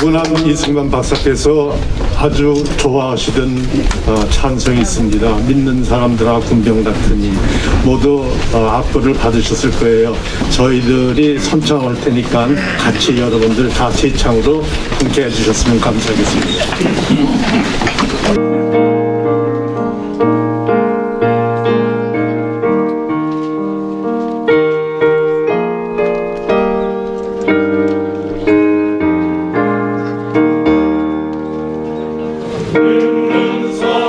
우남 이승만 박사께서 아주 좋아하시던 찬송이 있습니다. 믿는 사람들아 군병 같으니 모두 악보를 받으셨을 거예요. 저희들이 선창할 테니까 같이 여러분들 다 제창으로 함께 해주셨으면 감사하겠습니다. 믿는 사람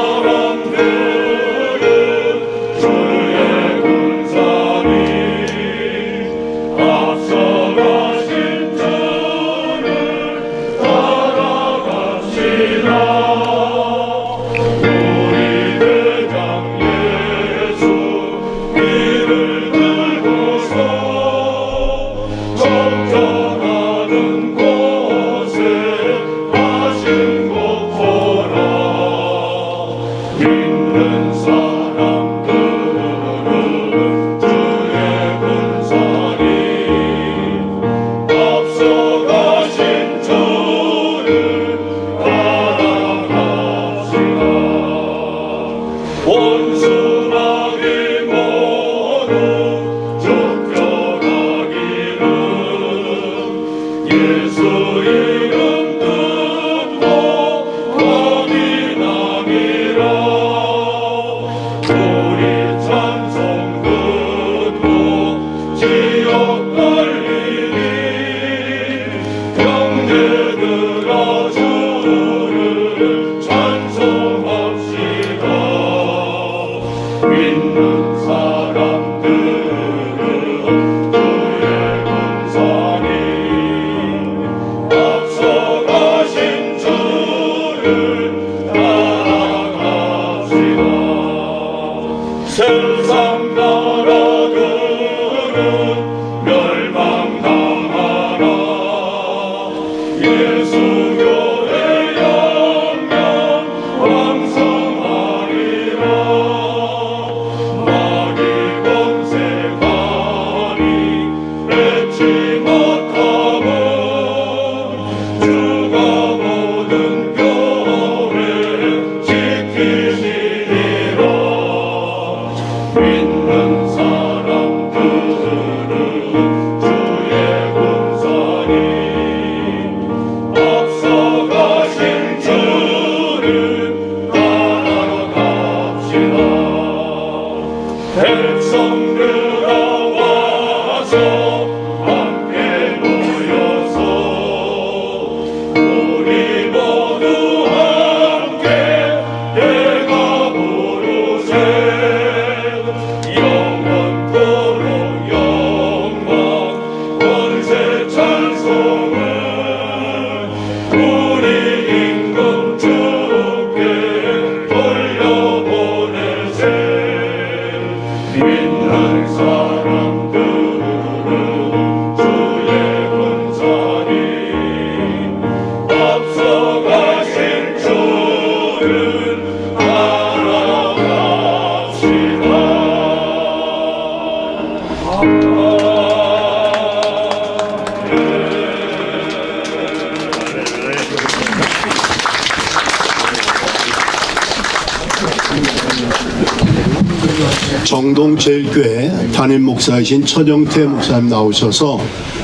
정동제일교회 담임 목사이신 천영태 목사님 나오셔서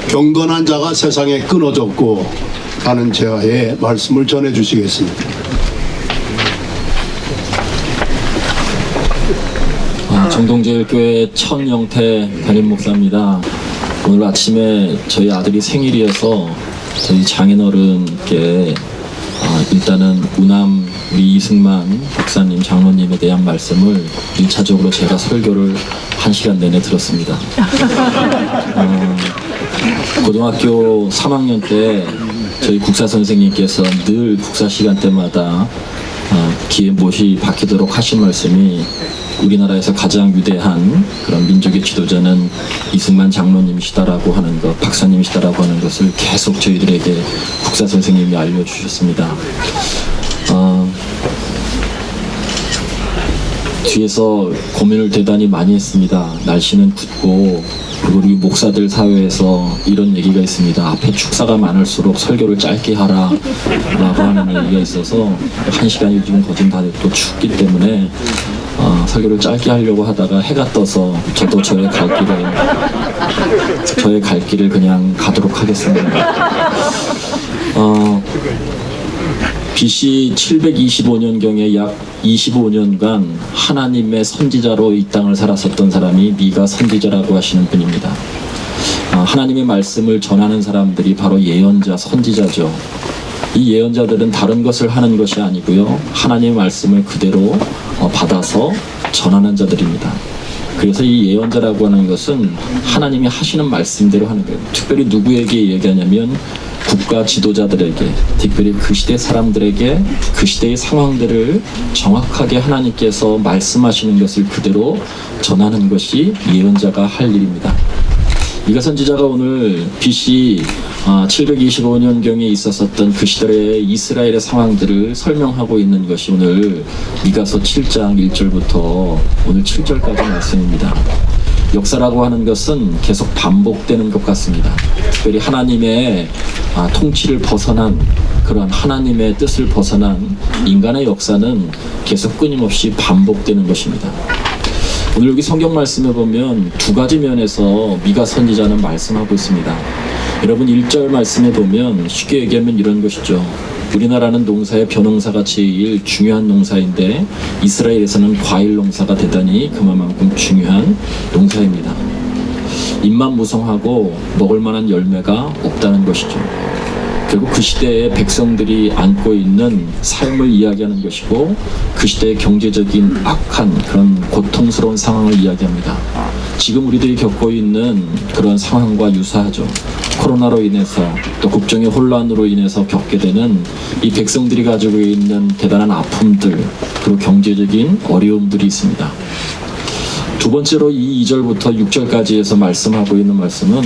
경건한 자가 세상에 끊어졌고 하는 제화의 말씀을 전해주시겠습니다. 정동제일교회 천영태 담임 목사입니다. 오늘 아침에 저희 아들이 생일이어서 저희 장인어른께 일단은 우남 우리 이승만 목사님 장로님에 대한 말씀을 1차적으로 제가 설교를 1시간 내내 들었습니다. 고등학교 3학년 때 저희 국사 선생님께서 늘 국사 시간 때마다 귀에 못이 박히도록 하신 말씀이 우리나라에서 가장 위대한 그런 민족의 지도자는 이승만 장로님이시다라고 하는 것, 박사님이시다라고 하는 것을 계속 저희들에게 국사 선생님이 알려주셨습니다. 뒤에서 고민을 대단히 많이 했습니다. 날씨는 굽고 그리고 우리 목사들 사회에서 이런 얘기가 있습니다. 앞에 축사가 많을수록 설교를 짧게 하라 라고 하는 얘기가 있어서 1시간이 지금 거진 다 됐고 춥기 때문에 설교를 짧게 하려고 하다가 해가 떠서 저도 저의 갈 길을 그냥 가도록 하겠습니다. BC 725년경에 약 25년간 하나님의 선지자로 이 땅을 살았었던 사람이 미가 선지자라고 하시는 분입니다. 하나님의 말씀을 전하는 사람들이 바로 예언자, 선지자죠. 이 예언자들은 다른 것을 하는 것이 아니고요. 하나님의 말씀을 그대로 받아서 전하는 자들입니다. 그래서 이 예언자라고 하는 것은 하나님이 하시는 말씀대로 하는 거예요. 특별히 누구에게 얘기하냐면 국가 지도자들에게, 특별히 그 시대 사람들에게 그 시대의 상황들을 정확하게 하나님께서 말씀하시는 것을 그대로 전하는 것이 예언자가 할 일입니다. 미가 선지자가 오늘 BC 725년경에 있었었던 그 시절의 이스라엘의 상황들을 설명하고 있는 것이 오늘 미가서 7장 1절부터 오늘 7절까지 말씀입니다. 역사라고 하는 것은 계속 반복되는 것 같습니다. 특별히 하나님의 통치를 벗어난 그런 하나님의 뜻을 벗어난 인간의 역사는 계속 끊임없이 반복되는 것입니다. 오늘 여기 성경 말씀에 보면 두 가지 면에서 미가 선지자는 말씀하고 있습니다. 여러분 1절 말씀에 보면 쉽게 얘기하면 이런 것이죠. 우리나라는 농사의 벼농사가 제일 중요한 농사인데 이스라엘에서는 과일 농사가 대단히 그만큼 중요한 농사입니다. 잎만 무성하고 먹을 만한 열매가 없다는 것이죠. 결국 그 시대의 백성들이 안고 있는 삶을 이야기하는 것이고 그 시대의 경제적인 악한 그런 고통스러운 상황을 이야기합니다. 지금 우리들이 겪고 있는 그런 상황과 유사하죠. 코로나로 인해서 또 국정의 혼란으로 인해서 겪게 되는 이 백성들이 가지고 있는 대단한 아픔들 그리고 경제적인 어려움들이 있습니다. 두 번째로 이 2절부터 6절까지 해서 말씀하고 있는 말씀은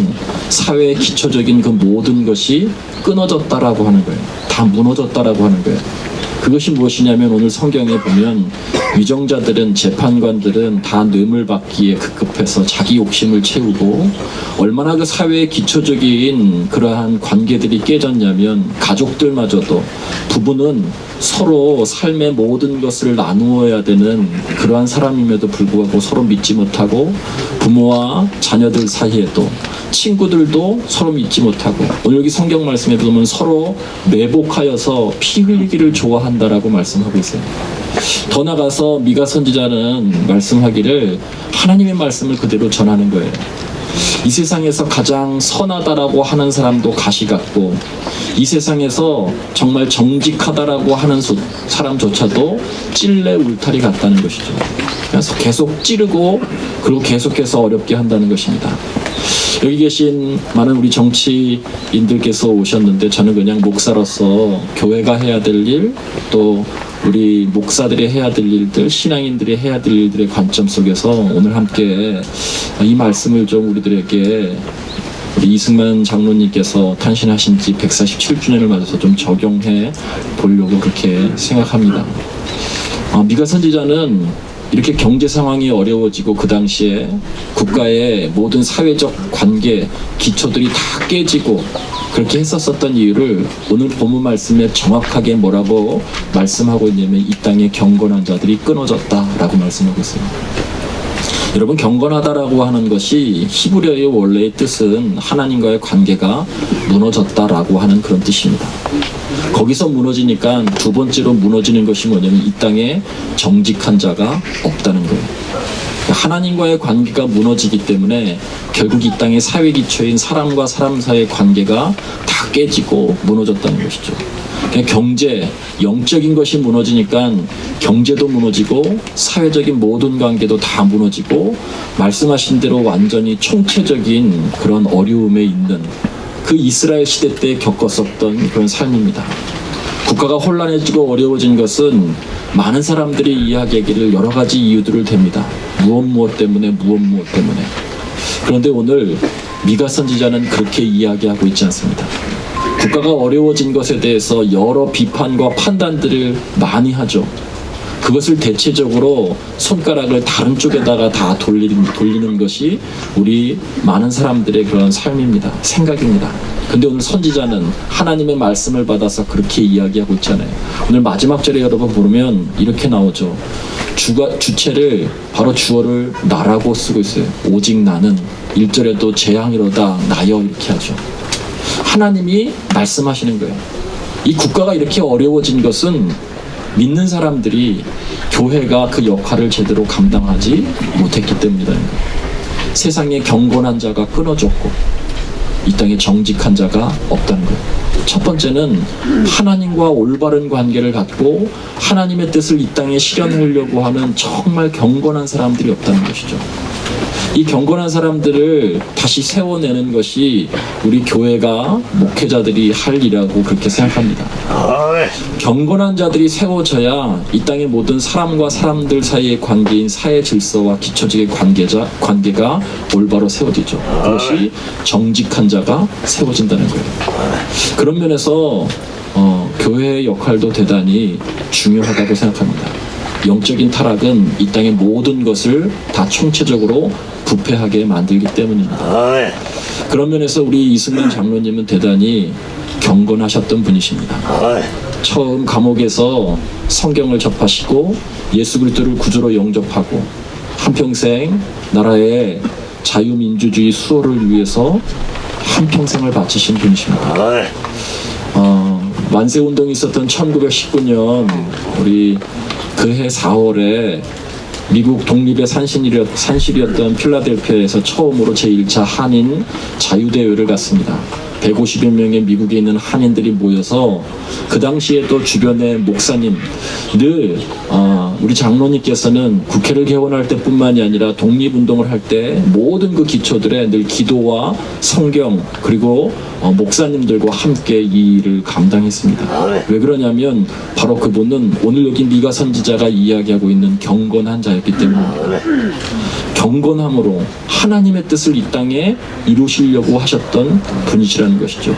사회의 기초적인 그 모든 것이 끊어졌다라고 하는 거예요. 다 무너졌다라고 하는 거예요. 그것이 무엇이냐면 오늘 성경에 보면 위정자들은 재판관들은 다 뇌물 받기에 급급해서 자기 욕심을 채우고 얼마나 그 사회의 기초적인 그러한 관계들이 깨졌냐면 가족들마저도 부부는 서로 삶의 모든 것을 나누어야 되는 그러한 사람임에도 불구하고 서로 믿지 못하고 부모와 자녀들 사이에도 친구들도 서로 믿지 못하고, 오늘 여기 성경 말씀에 보면 서로 매복하여서 피 흘리기를 좋아한다라고 말씀하고 있어요. 더 나가서 미가 선지자는 말씀하기를 하나님의 말씀을 그대로 전하는 거예요. 이 세상에서 가장 선하다라고 하는 사람도 가시 같고, 이 세상에서 정말 정직하다라고 하는 사람조차도 찔레 울타리 같다는 것이죠. 그래서 계속 찌르고 그리고 계속해서 어렵게 한다는 것입니다. 여기 계신 많은 우리 정치인들께서 오셨는데, 저는 그냥 목사로서 교회가 해야 될 일, 또 우리 목사들이 해야 될 일들, 신앙인들이 해야 될 일들의 관점 속에서 오늘 함께 이 말씀을 좀 우리들에게, 우리 이승만 장로님께서 탄신하신 지 147주년을 맞아서 좀 적용해 보려고 그렇게 생각합니다. 미가 선지자는 이렇게 경제 상황이 어려워지고 그 당시에 국가의 모든 사회적 관계 기초들이 다 깨지고 그렇게 했었던 이유를 오늘 본문 말씀에 정확하게 뭐라고 말씀하고 있냐면, 이 땅의 경건한 자들이 끊어졌다라고 말씀하고 있어요. 여러분, 경건하다라고 하는 것이 히브리어의 원래의 뜻은 하나님과의 관계가 무너졌다라고 하는 그런 뜻입니다. 거기서 무너지니까 두 번째로 무너지는 것이 뭐냐면, 이 땅에 정직한 자가 없다는 거예요. 하나님과의 관계가 무너지기 때문에 결국 이 땅의 사회 기초인 사람과 사람 사이의 관계가 다 깨지고 무너졌다는 것이죠. 경제, 영적인 것이 무너지니까 경제도 무너지고 사회적인 모든 관계도 다 무너지고, 말씀하신 대로 완전히 총체적인 그런 어려움에 있는 그 이스라엘 시대 때 겪었었던 그런 삶입니다. 국가가 혼란해지고 어려워진 것은 많은 사람들이 이야기하기를 여러 가지 이유들을 댑니다. 무엇 때문에. 그런데 오늘 미가 선지자는 그렇게 이야기하고 있지 않습니다. 국가가 어려워진 것에 대해서 여러 비판과 판단들을 많이 하죠. 그것을 대체적으로 손가락을 다른 쪽에다가 다 돌리는 것이 우리 많은 사람들의 그런 삶입니다. 생각입니다. 근데 오늘 선지자는 하나님의 말씀을 받아서 그렇게 이야기하고 있잖아요. 오늘 마지막 절에 여러분 보면 이렇게 나오죠. 주체를 바로 주어를 나라고 쓰고 있어요. 오직 나는, 1절에도 재앙이로다 나여 이렇게 하죠. 하나님이 말씀하시는 거예요. 이 국가가 이렇게 어려워진 것은 믿는 사람들이, 교회가 그 역할을 제대로 감당하지 못했기 때문이라는 거예요. 세상에 경건한 자가 끊어졌고 이 땅에 정직한 자가 없다는 거예요. 첫 번째는 하나님과 올바른 관계를 갖고 하나님의 뜻을 이 땅에 실현하려고 하는 정말 경건한 사람들이 없다는 것이죠. 이 경건한 사람들을 다시 세워내는 것이 우리 교회가, 목회자들이 할 일이라고 그렇게 생각합니다. 경건한 자들이 세워져야 이 땅의 모든 사람과 사람들 사이의 관계인 사회 질서와 기초적인 관계가 올바로 세워지죠. 그것이 정직한 자가 세워진다는 거예요. 그런 면에서 교회의 역할도 대단히 중요하다고 생각합니다. 영적인 타락은 이 땅의 모든 것을 다 총체적으로 부패하게 만들기 때문입니다. 그런 면에서 우리 이승만 장로님은 대단히 경건하셨던 분이십니다. 처음 감옥에서 성경을 접하시고 예수 그리스도를 구주로 영접하고 한평생 나라의 자유민주주의 수호를 위해서 한평생을 바치신 분이십니다. 만세운동이 있었던 1919년 우리 그해 4월에 미국 독립의 산실이었던 필라델피아에서 처음으로 제1차 한인 자유대회를 갔습니다. 150여 명의 미국에 있는 한인들이 모여서 그 당시에 또 주변의 목사님 늘 우리 장로님께서는 국회를 개원할 때뿐만이 아니라 독립운동을 할 때 모든 그 기초들에 늘 기도와 성경 그리고 목사님들과 함께 이 일을 감당했습니다. 왜 그러냐면 바로 그분은 오늘 여기 미가 선지자가 이야기하고 있는 경건한 자였기 때문입니다. 경건함으로 하나님의 뜻을 이 땅에 이루시려고 하셨던 분이시라는 것이죠.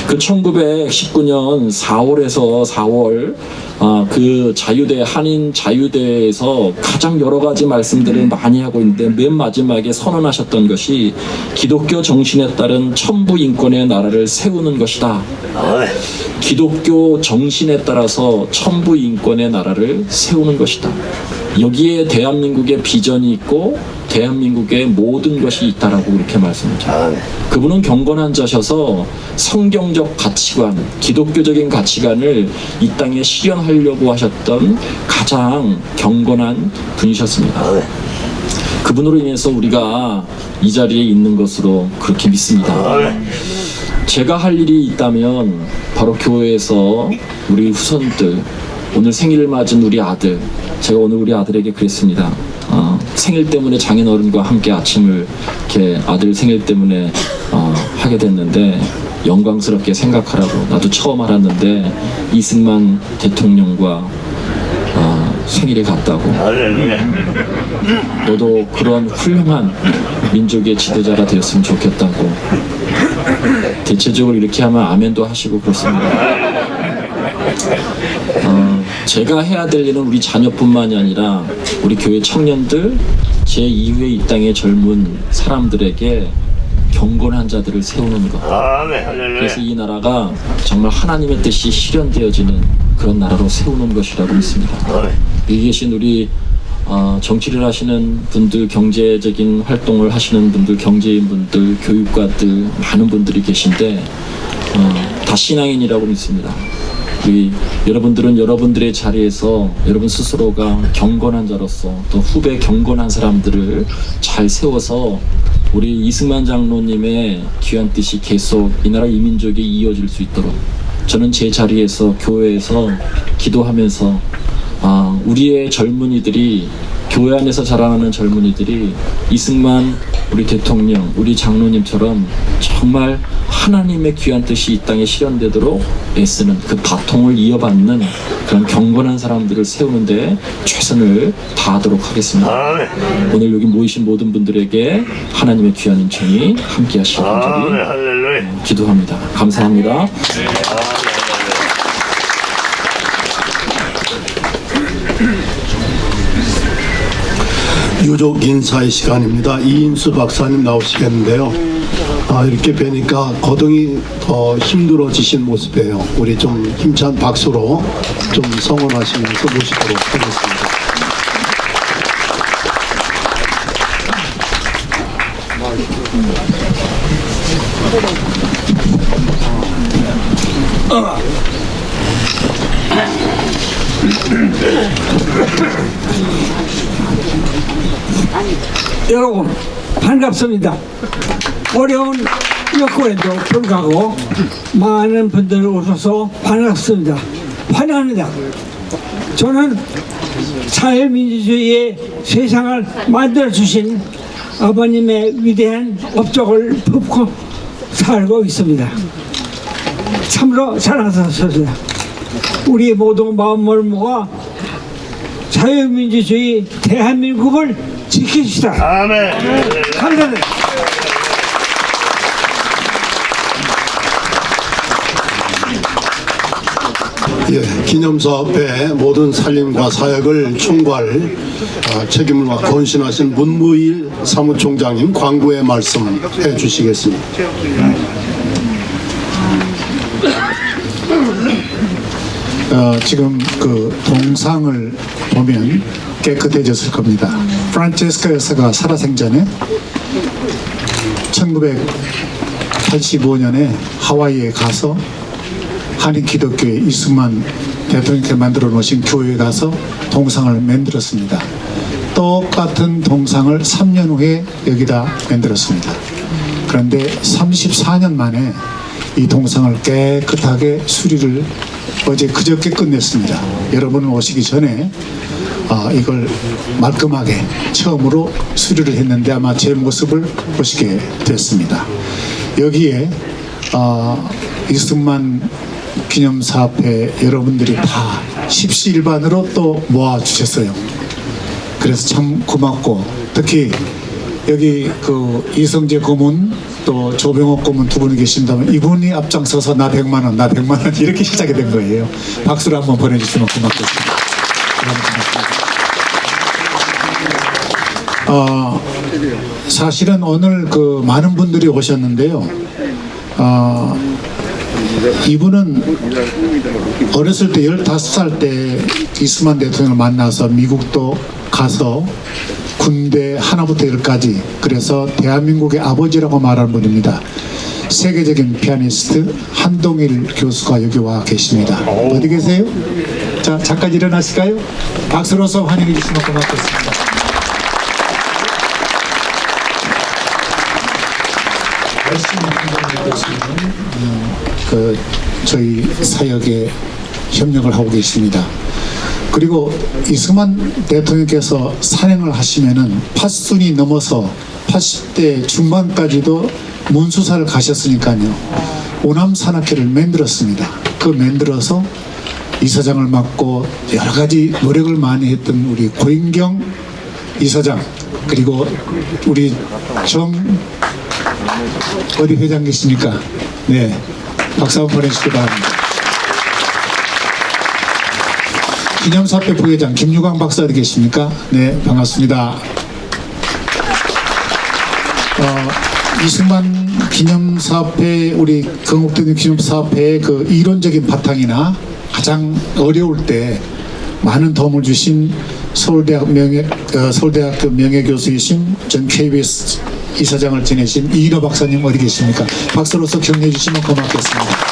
그 1919년 4월 그 자유대 한인 자유대에서 가장 여러 가지 말씀들을 많이 하고 있는데 맨 마지막에 선언하셨던 것이 기독교 정신에 따른 천부 인권의 나라를 세우는 것이다. 기독교 정신에 따라서 천부 인권의 나라를 세우는 것이다. 여기에 대한민국의 비전이 있고 대한민국의 모든 것이 있다라고 그렇게 말씀하죠. 그분은 경건한 자셔서 성경적 가치관, 기독교적인 가치관을 이 땅에 실현하려고 하셨던 가장 경건한 분이셨습니다. 그분으로 인해서 우리가 이 자리에 있는 것으로 그렇게 믿습니다. 제가 할 일이 있다면 바로 교회에서 우리 후손들, 오늘 생일을 맞은 우리 아들, 제가 오늘 우리 아들에게 그랬습니다. 생일 때문에 장인어른과 함께 아침을 이렇게 아들 생일 때문에 하게 됐는데 영광스럽게 생각하라고. 나도 처음 알았는데 이승만 대통령과 생일에 갔다고. 너도 그런 훌륭한 민족의 지도자가 되었으면 좋겠다고. 대체적으로 이렇게 하면 아멘도 하시고 그렇습니다. 제가 해야 될 일은 우리 자녀뿐만이 아니라 우리 교회 청년들, 제2회 이 땅의 젊은 사람들에게 경건한 자들을 세우는 것. 그래서 이 나라가 정말 하나님의 뜻이 실현되어지는 그런 나라로 세우는 것이라고 믿습니다. 여기 계신 우리 정치를 하시는 분들, 경제적인 활동을 하시는 분들, 경제인분들, 교육가들 많은 분들이 계신데 다 신앙인이라고 믿습니다. 우리 여러분들은 여러분들의 자리에서 여러분 스스로가 경건한 자로서 또 후배 경건한 사람들을 잘 세워서 우리 이승만 장로님의 귀한 뜻이 계속 이 나라 이 민족에 이어질 수 있도록 저는 제 자리에서 교회에서 기도하면서 우리의 젊은이들이, 교회 안에서 자라나는 젊은이들이 이승만 우리 대통령, 우리 장로님처럼 정말 하나님의 귀한 뜻이 이 땅에 실현되도록 애쓰는 그 바통을 이어받는 그런 경건한 사람들을 세우는 데 최선을 다하도록 하겠습니다. 오늘 여기 모이신 모든 분들에게 하나님의 귀한 인천이 함께 하시길 간절히 기도합니다. 감사합니다. 유족 인사의 시간입니다. 이인수 박사님 나오시겠는데요. 이렇게 뵈니까 거동이 더 힘들어지신 모습이에요. 우리 좀 힘찬 박수로 좀 성원하시면서 모시도록 하겠습니다. 여러분 반갑습니다. 어려운 여건에도 불구하고 많은 분들 오셔서 반갑습니다. 환영합니다. 저는 자유민주주의의 세상을 만들어주신 아버님의 위대한 업적을 품고 살고 있습니다. 참으로 자랑스럽습니다. 우리 모두 마음을 모아 자유민주주의 대한민국을 지킵시다. 아멘. 감사합니다. 기념사업회 모든 살림과 사역을 총괄 책임을 권신하신 문무일 사무총장님 광고의 말씀해 주시겠습니다. 지금 그 동상을 보면 깨끗해졌을 겁니다. 프란체스카 여사가 살아생전에 1985년에 하와이에 가서 한인 기독교회 이승만 대통령께 만들어 놓으신 교회에 가서 동상을 만들었습니다. 똑같은 동상을 3년 후에 여기다 만들었습니다. 그런데 34년 만에 이 동상을 깨끗하게 수리를 어제 그저께 끝냈습니다. 여러분 오시기 전에 이걸 말끔하게 처음으로 수리를 했는데 아마 제 모습을 보시게 됐습니다. 여기에 이승만 기념사업회 여러분들이 다 십시일반으로 또 모아주셨어요. 그래서 참 고맙고, 특히 여기 그 이성재 고문 또 조병옥 고문 두 분이 계신다면 이분이 앞장서서 나 100만 원 이렇게 시작이 된 거예요. 박수를 한번 보내주시면 고맙겠습니다. 사실은 오늘 그 많은 분들이 오셨는데요. 이분은 어렸을 때 15살 때 이승만 대통령을 만나서 미국도 가서 군대 하나부터 열까지 그래서 대한민국의 아버지라고 말하는 분입니다. 세계적인 피아니스트 한동일 교수가 여기 와 계십니다. 어디 계세요? 자, 잠깐 일어나실까요? 박수로서 환영해 주시면 고맙겠습니다. 열심히 활동하고 계시는 저희 사역에 협력을 하고 계십니다. 그리고 이승만 대통령께서 산행을 하시면은 팥순이 넘어서 80대 중반까지도 문수사를 가셨으니까요. 오남산악회를 만들었습니다. 그 만들어서 이사장을 맡고 여러 가지 노력을 많이 했던 우리 고인경 이사장 그리고 우리 어디 회장 계십니까? 네, 박수 한번 보내주시기 바랍니다. 기념사업회 부회장 김유광 박사 어디 계십니까? 네, 반갑습니다. 이승만 기념사업회 우리 건국대는 기념사업회의 그 이론적인 바탕이나 가장 어려울 때 많은 도움을 주신 서울대학교 명예교수이신 전 KBS 이사장을 지내신 이인호 박사님 어디 계십니까? 박수로서 격려해 주시면 고맙겠습니다.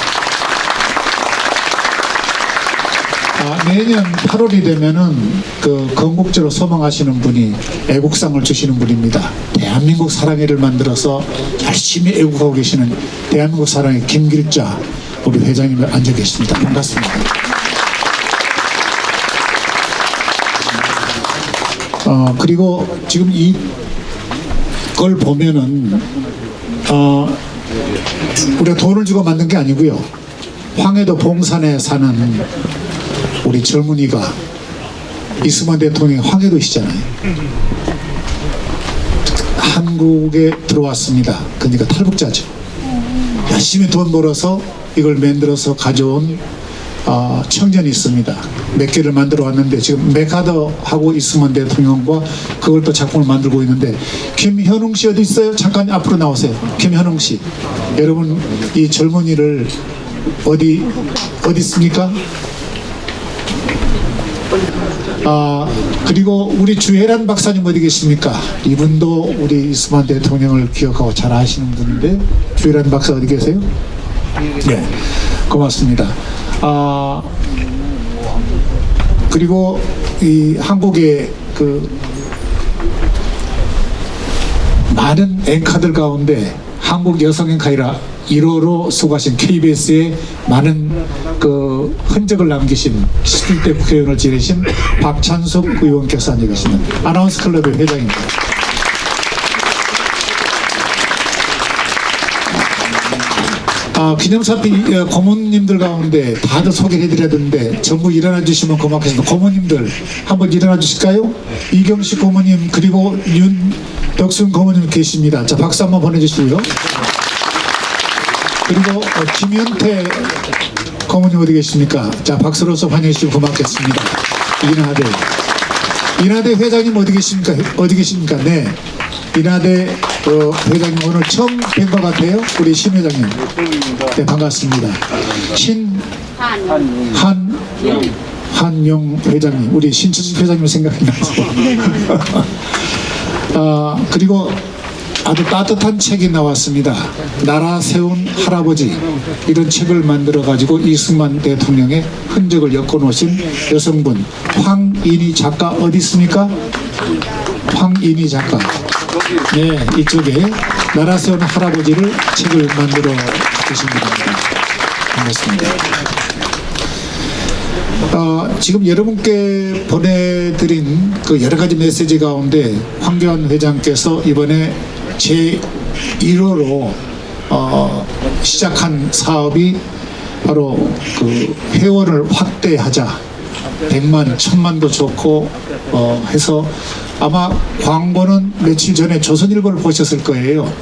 매년 8월이 되면은 그 건국제로 소망하시는 분이 애국상을 주시는 분입니다. 대한민국 사랑회를 만들어서 열심히 애국하고 계시는 대한민국 사랑회 김길자 우리 회장님이 앉아 계십니다. 반갑습니다. 그리고 지금 이걸 보면은 우리가 돈을 주고 만든 게 아니고요. 황해도 봉산에 사는 우리 젊은이가 이승만 대통령이 황해도시잖아요. 한국에 들어왔습니다. 그러니까 탈북자죠. 열심히 돈 벌어서 이걸 만들어서 가져온 청년이 있습니다. 몇 개를 만들어 왔는데 지금 메카더하고 이승만 대통령과 그걸 또 작품을 만들고 있는데 김현웅 씨 어디 있어요? 잠깐 앞으로 나오세요. 김현웅 씨. 여러분 이 젊은이를 어디 있습니까? 그리고 우리 주혜란 박사님 어디 계십니까? 이분도 우리 이승만 대통령을 기억하고 잘 아시는 분인데 주혜란 박사 어디 계세요? 네, 고맙습니다. 그리고 이 한국의 그 많은 앵커들 가운데 한국 여성 앵커이라 1호로 수고하신 KBS에 많은 그 흔적을 남기신 11대 국회의원을 지내신 박찬숙 의원께서 앉아 계십니다. 아나운서 클럽의 회장입니다. 기념사업회 고모님들 가운데 다들 소개를 해드려야 되는데 전부 일어나 주시면 고맙겠습니다. 고모님들 한번 일어나 주실까요? 이경식 고모님 그리고 윤덕순 고모님 계십니다. 자, 박수 한번 보내주시고요. 그리고 김현태 고모님 어디 계십니까? 자, 박수로서 환영해 주시면 고맙겠습니다. 이나대 회장님 어디 계십니까? 네, 이나대 회장님 오늘 처음 뵌 것 같아요. 우리 신 회장님. 네, 반갑습니다. 한용 회장님, 우리 신춘식 회장님 생각이 나서. 그리고 아주 따뜻한 책이 나왔습니다. 나라 세운 할아버지, 이런 책을 만들어 가지고 이승만 대통령의 흔적을 엮어놓으신 여성분 황인희 작가 어디 있습니까? 황인희 작가. 네, 이쪽에 나라 세운 할아버지를 책을 만들어 주신 분입니다. 반갑습니다. 지금 여러분께 보내드린 그 여러 가지 메시지 가운데 황교안 회장께서 이번에 제1호로 시작한 사업이 바로 그 회원을 확대하자. 100만, 1000만도 좋고 해서 아마 광고는 며칠 전에 조선일보를 보셨을 거예요.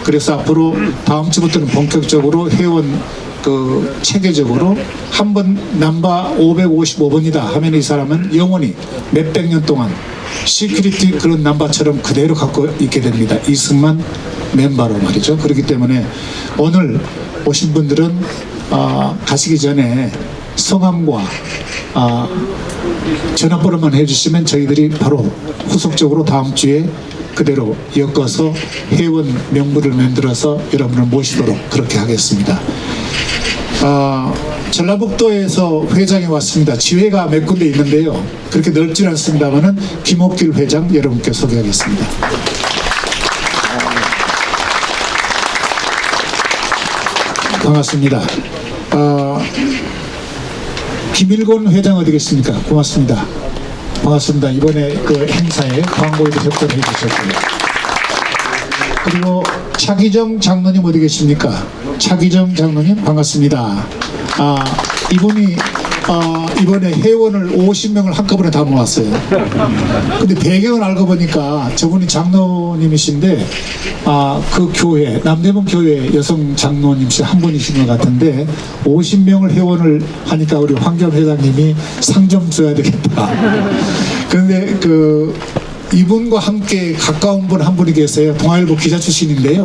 그래서 앞으로 다음 주부터는 본격적으로 회원 그 체계적으로 한 번 넘버 555번이다 하면 이 사람은 영원히 몇백 년 동안 시큐리티 그런 넘버처럼 그대로 갖고 있게 됩니다. 이승만 멤버로 말이죠. 그렇기 때문에 오늘 오신 분들은 가시기 전에 성함과 전화번호만 해주시면 저희들이 바로 후속적으로 다음 주에 그대로 엮어서 회원 명부를 만들어서 여러분을 모시도록 그렇게 하겠습니다. 전라북도에서 회장이 왔습니다. 지회가 몇 군데 있는데요. 그렇게 넓지는 않습니다만은 김옥길 회장 여러분께 소개하겠습니다. 반갑습니다. 김일곤 회장 어디 계십니까? 고맙습니다. 반갑습니다. 이번에 그 행사에 광고에도 협조해 주셨고요. 그리고 차기정 장로님 어디 계십니까? 차기정 장로님 반갑습니다. 이분이 이번에 회원을 50명을 한꺼번에 다 모았어요. 근데 배경을 알고 보니까 저분이 장로님이신데 그 교회 남대문 교회 여성 장로님 한 분이신 것 같은데 50명을 회원을 하니까 우리 황경 회장님이 상 좀 줘야 되겠다. 그런데 이분과 함께 가까운 분 한 분이 계세요. 동아일보 기자 출신인데요.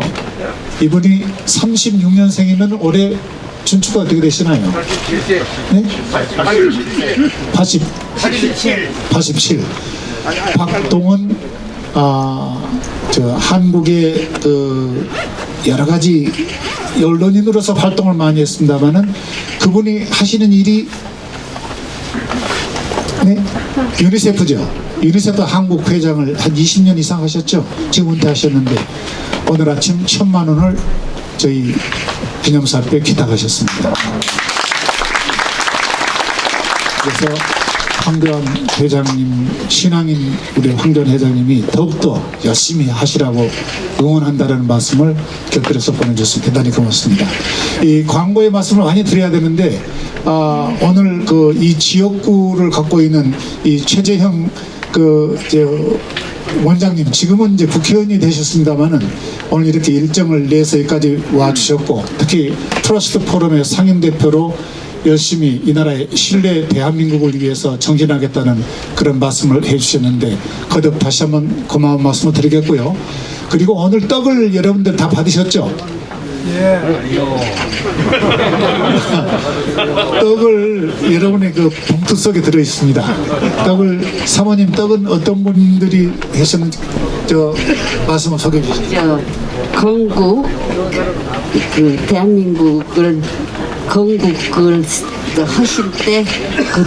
이분이 36년생이면 올해 준추가 어떻게 되시나요? 네? 87. 박동원 한국의 여러 가지 언론인으로서 활동을 많이 했습니다만은 그분이 하시는 일이 유니세프죠. 유니세프 한국 회장을 한 20년 이상 하셨죠. 지금 은퇴하셨는데 오늘 아침 1,000만 원을 저희 기념사업에 기탁하셨습니다. 그래서 황교안 회장님 신앙인 우리 황교안 회장님이 더욱더 열심히 하시라고 응원한다는 말씀을 곁들여서 보내주셔서 대단히 고맙습니다. 이 광고의 말씀을 많이 드려야 되는데 오늘 이 지역구를 갖고 있는 이 최재형 원장님 지금은 이제 국회의원이 되셨습니다만은 오늘 이렇게 일정을 내서 여기까지 와주셨고 특히 트러스트 포럼의 상임대표로 열심히 이 나라의 신뢰 대한민국을 위해서 정진하겠다는 그런 말씀을 해주셨는데 거듭 다시 한번 고마운 말씀을 드리겠고요. 그리고 오늘 떡을 여러분들 다 받으셨죠? 떡을 여러분의 그 봉투 속에 들어 있습니다. 떡을 사모님 떡은 어떤 분들이 하셨는지 말씀을 소개해 주시죠. 건국 대한민국을 건국을 하실 때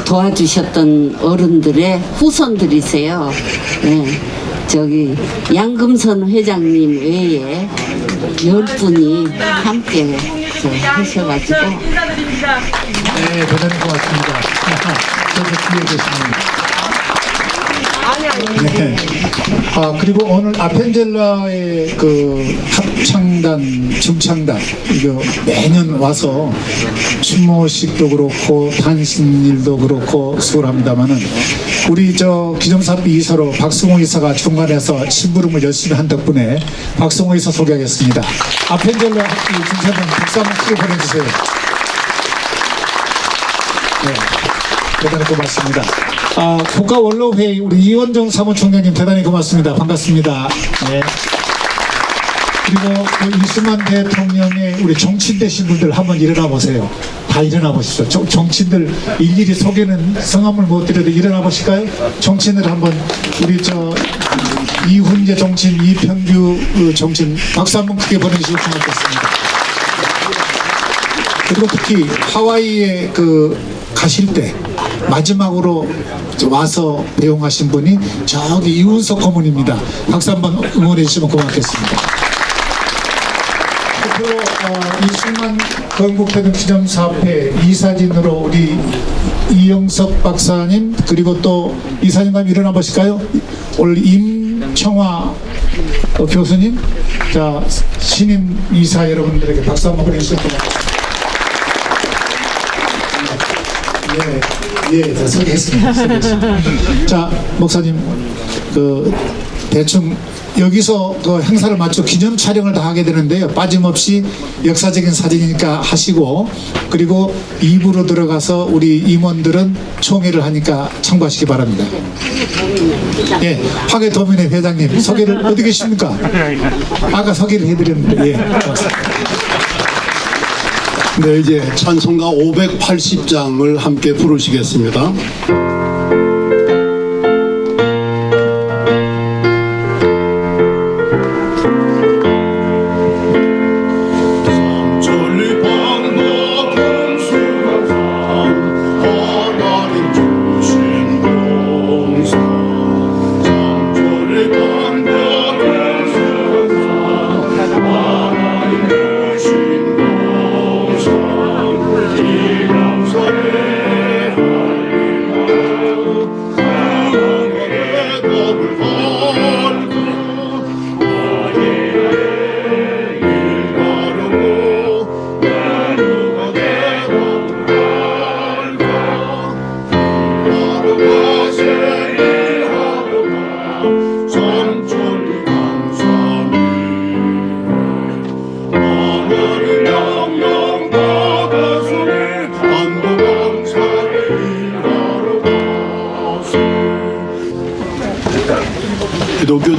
도와주셨던 어른들의 후손들이세요. 네. 양금선 회장님 외에 10분이 함께 하셔가지고. 네, 대단히 고맙습니다. 저도 뒤에 계십니다. 네. 그리고 오늘 아펜젤라의 합창단, 중창단 이거 매년 와서 추모식도 그렇고 단신일도 그렇고 수고를 합니다만은 우리 기념사업 이사로 박승호 이사가 중간에서 심부름을 열심히 한 덕분에 박승호 이사 소개하겠습니다. 아펜젤라 중창단 박수 한번 크게 보내주세요. 네. 대단히 고맙습니다. 국가원로회의 우리 이원정 사무총장님 대단히 고맙습니다. 반갑습니다. 네. 그리고 이승만 대통령의 우리 정치인 되신 분들 한번 일어나 보세요. 다 일어나 보십시오. 정치인들 일일이 소개는 성함을 못 드려도 일어나 보실까요? 정치인들 한번 우리 이훈재 정치인, 이평규 정치인 박수 한번 크게 보내주시면 고맙겠습니다. 그리고 특히 하와이에 가실 때 마지막으로 와서 배웅하신 분이 저기 이훈석 고문입니다. 박수 한번 응원해 주시면 고맙겠습니다. 앞으로 이승만 건국회동 기념사업회 이사진으로 우리 이영석 박사님 그리고 또 이사진감 일어나 보실까요? 오늘 임청화 교수님 신임 이사 여러분들에게 박수 한번 보내주시면 고맙겠습니다. 자, 소개했습니다. 자, 목사님, 대충 여기서 행사를 마치고 기념 촬영을 다 하게 되는데요. 빠짐없이 역사적인 사진이니까 하시고, 그리고 2부로 들어가서 우리 임원들은 총회를 하니까 참고하시기 바랍니다. 예, 화계도민회 회장님, 소개를 어디 계십니까? 아까 소개를 해드렸는데, 예, 고맙습니다. 네, 이제 찬송가 580장을 함께 부르시겠습니다.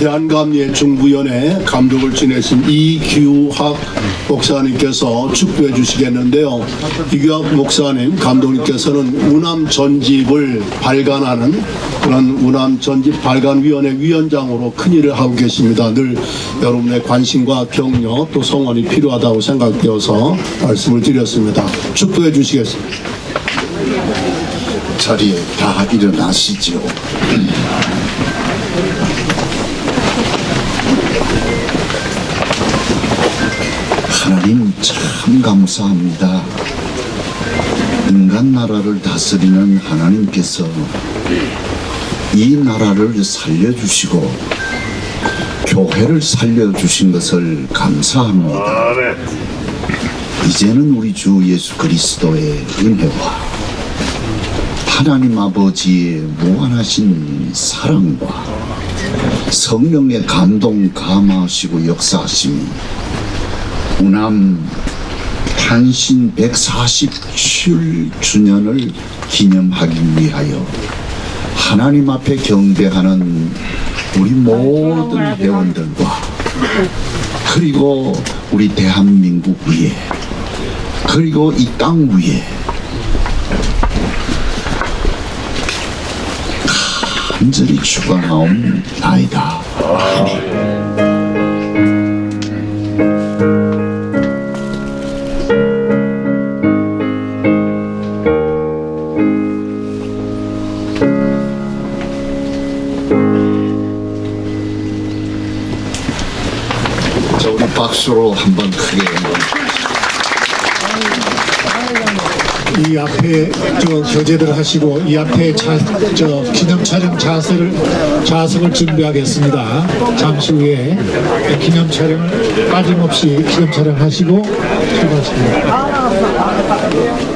대한감리회 중부위원회 감독을 지내신 이규학 목사님께서 축도해 주시겠는데요. 이규학 목사님 감독님께서는 우남 전집을 발간하는 그런 우남 전집 발간위원회 위원장으로 큰 일을 하고 계십니다. 늘 여러분의 관심과 격려 또 성원이 필요하다고 생각되어서 말씀을 드렸습니다. 축도해 주시겠습니다. 자리에 다 일어나시죠. 하나님 참 감사합니다. 인간 나라를 다스리는 하나님께서 이 나라를 살려주시고 교회를 살려주신 것을 감사합니다. 이제는 우리 주 예수 그리스도의 은혜와 하나님 아버지의 무한하신 사랑과 성령의 감동 감화하시고 역사하심이 우남 탄신 147주년을 기념하기 위하여 하나님 앞에 경배하는 우리 모든 회원들과 그리고 우리 대한민국 위에 그리고 이 땅 위에 간절히 축원하옵나이다. 자, 우리 박수로 한번 크게 이 앞에 교제들 하시고 이 앞에 기념 촬영 좌석을 준비하겠습니다. 잠시 후에 기념 촬영을 빠짐없이 기념 촬영하시고 출발하십니다.